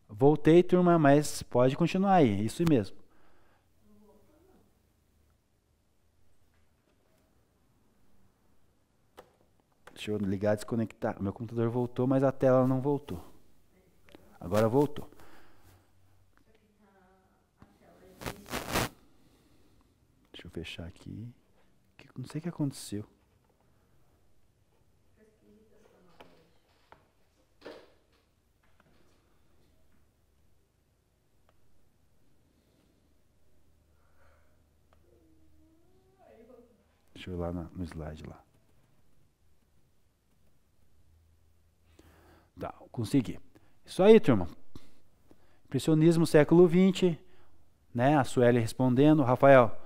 Speaker 1: Voltei, turma, mas pode continuar aí, isso mesmo. Deixa eu ligar e desconectar. Meu computador voltou, mas a tela não voltou. Agora voltou. Deixa eu fechar aqui. Não sei o que aconteceu. Deixa eu ir lá no slide lá. Tá, consegui. Isso aí, turma. Impressionismo século XX, né? A Sueli respondendo. Rafael,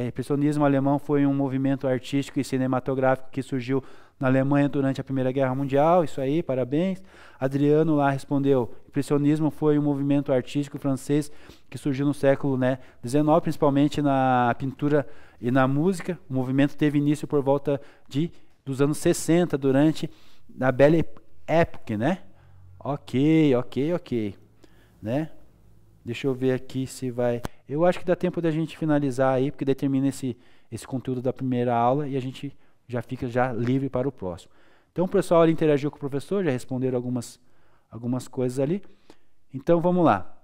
Speaker 1: impressionismo alemão foi um movimento artístico e cinematográfico que surgiu na Alemanha durante a Primeira Guerra Mundial. Isso aí, parabéns. Adriano lá respondeu. Impressionismo foi um movimento artístico francês que surgiu no século XIX, principalmente na pintura e na música. O movimento teve início por volta dos anos 60, durante a Belle Époque, né? Ok. Né? Deixa eu ver aqui se vai... Eu acho que dá tempo da gente finalizar aí, porque determina esse conteúdo da primeira aula e a gente já fica livre para o próximo. Então o pessoal ali interagiu com o professor, já responderam algumas coisas ali. Então vamos lá.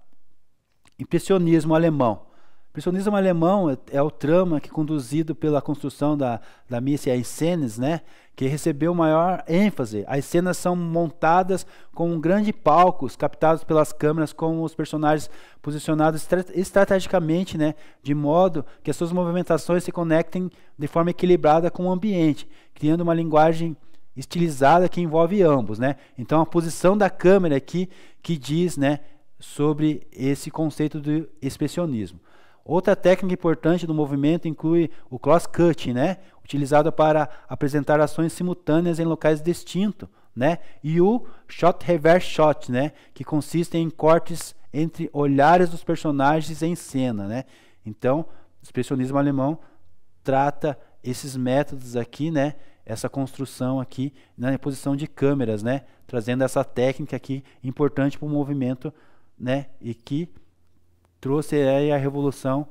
Speaker 1: Impressionismo alemão. Impressionismo alemão é o trama que, conduzido pela construção da Mise en scène, né, que recebeu maior ênfase. As cenas são montadas com grandes palcos, captados pelas câmeras, com os personagens posicionados estrategicamente, né, de modo que as suas movimentações se conectem de forma equilibrada com o ambiente, criando uma linguagem estilizada que envolve ambos, né? Então a posição da câmera aqui que diz, né, sobre esse conceito do expressionismo. Outra técnica importante do movimento inclui o cross-cutting, né, utilizado para apresentar ações simultâneas em locais distintos, né, e o shot reverse shot, né, que consiste em cortes entre olhares dos personagens em cena, né. Então, o expressionismo alemão trata esses métodos aqui, né, essa construção aqui na posição de câmeras, né, trazendo essa técnica aqui importante para o movimento, né, e que trouxe aí a revolução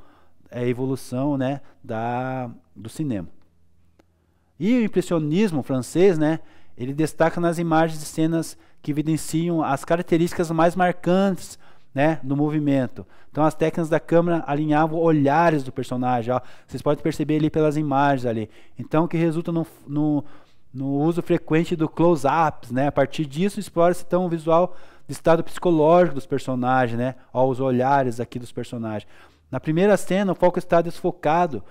Speaker 1: a evolução, né, do cinema. E o impressionismo francês, né, ele destaca nas imagens de cenas que evidenciam as características mais marcantes, né, do movimento. Então as técnicas da câmera alinhavam olhares do personagem, ó. Vocês podem perceber ali pelas imagens ali. Então que resulta no uso frequente do close-ups, né? A partir disso explora-se então o visual do estado psicológico dos personagens, né? Ó, os olhares aqui dos personagens. Na primeira cena o foco está desfocado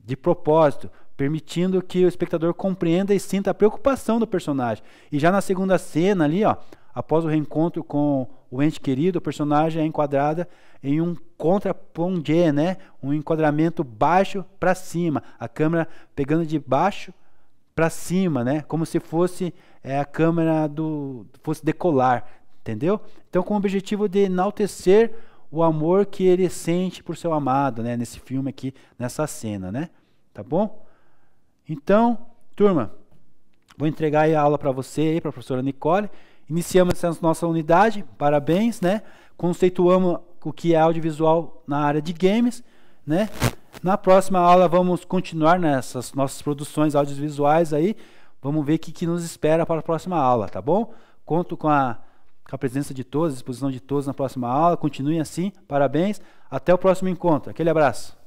Speaker 1: de propósito, permitindo que o espectador compreenda e sinta a preocupação do personagem. E já na segunda cena ali, ó, após o reencontro com o ente querido, o personagem é enquadrada em um contre-plongé, né? Um enquadramento baixo para cima, a câmera pegando de baixo para cima, né? Como se fosse a câmera fosse decolar, entendeu? Então, com o objetivo de enaltecer o amor que ele sente por seu amado, né? Nesse filme aqui, nessa cena, né? Tá bom? Então, turma, vou entregar aí a aula para você aí, para a professora Nicole. Iniciamos essa nossa unidade, parabéns, né? Conceituamos o que é audiovisual na área de games, né? Na próxima aula vamos continuar nessas nossas produções audiovisuais aí. Vamos ver o que nos espera para a próxima aula, tá bom? Conto com a presença de todos, a exposição de todos na próxima aula. Continuem assim, parabéns. Até o próximo encontro. Aquele abraço.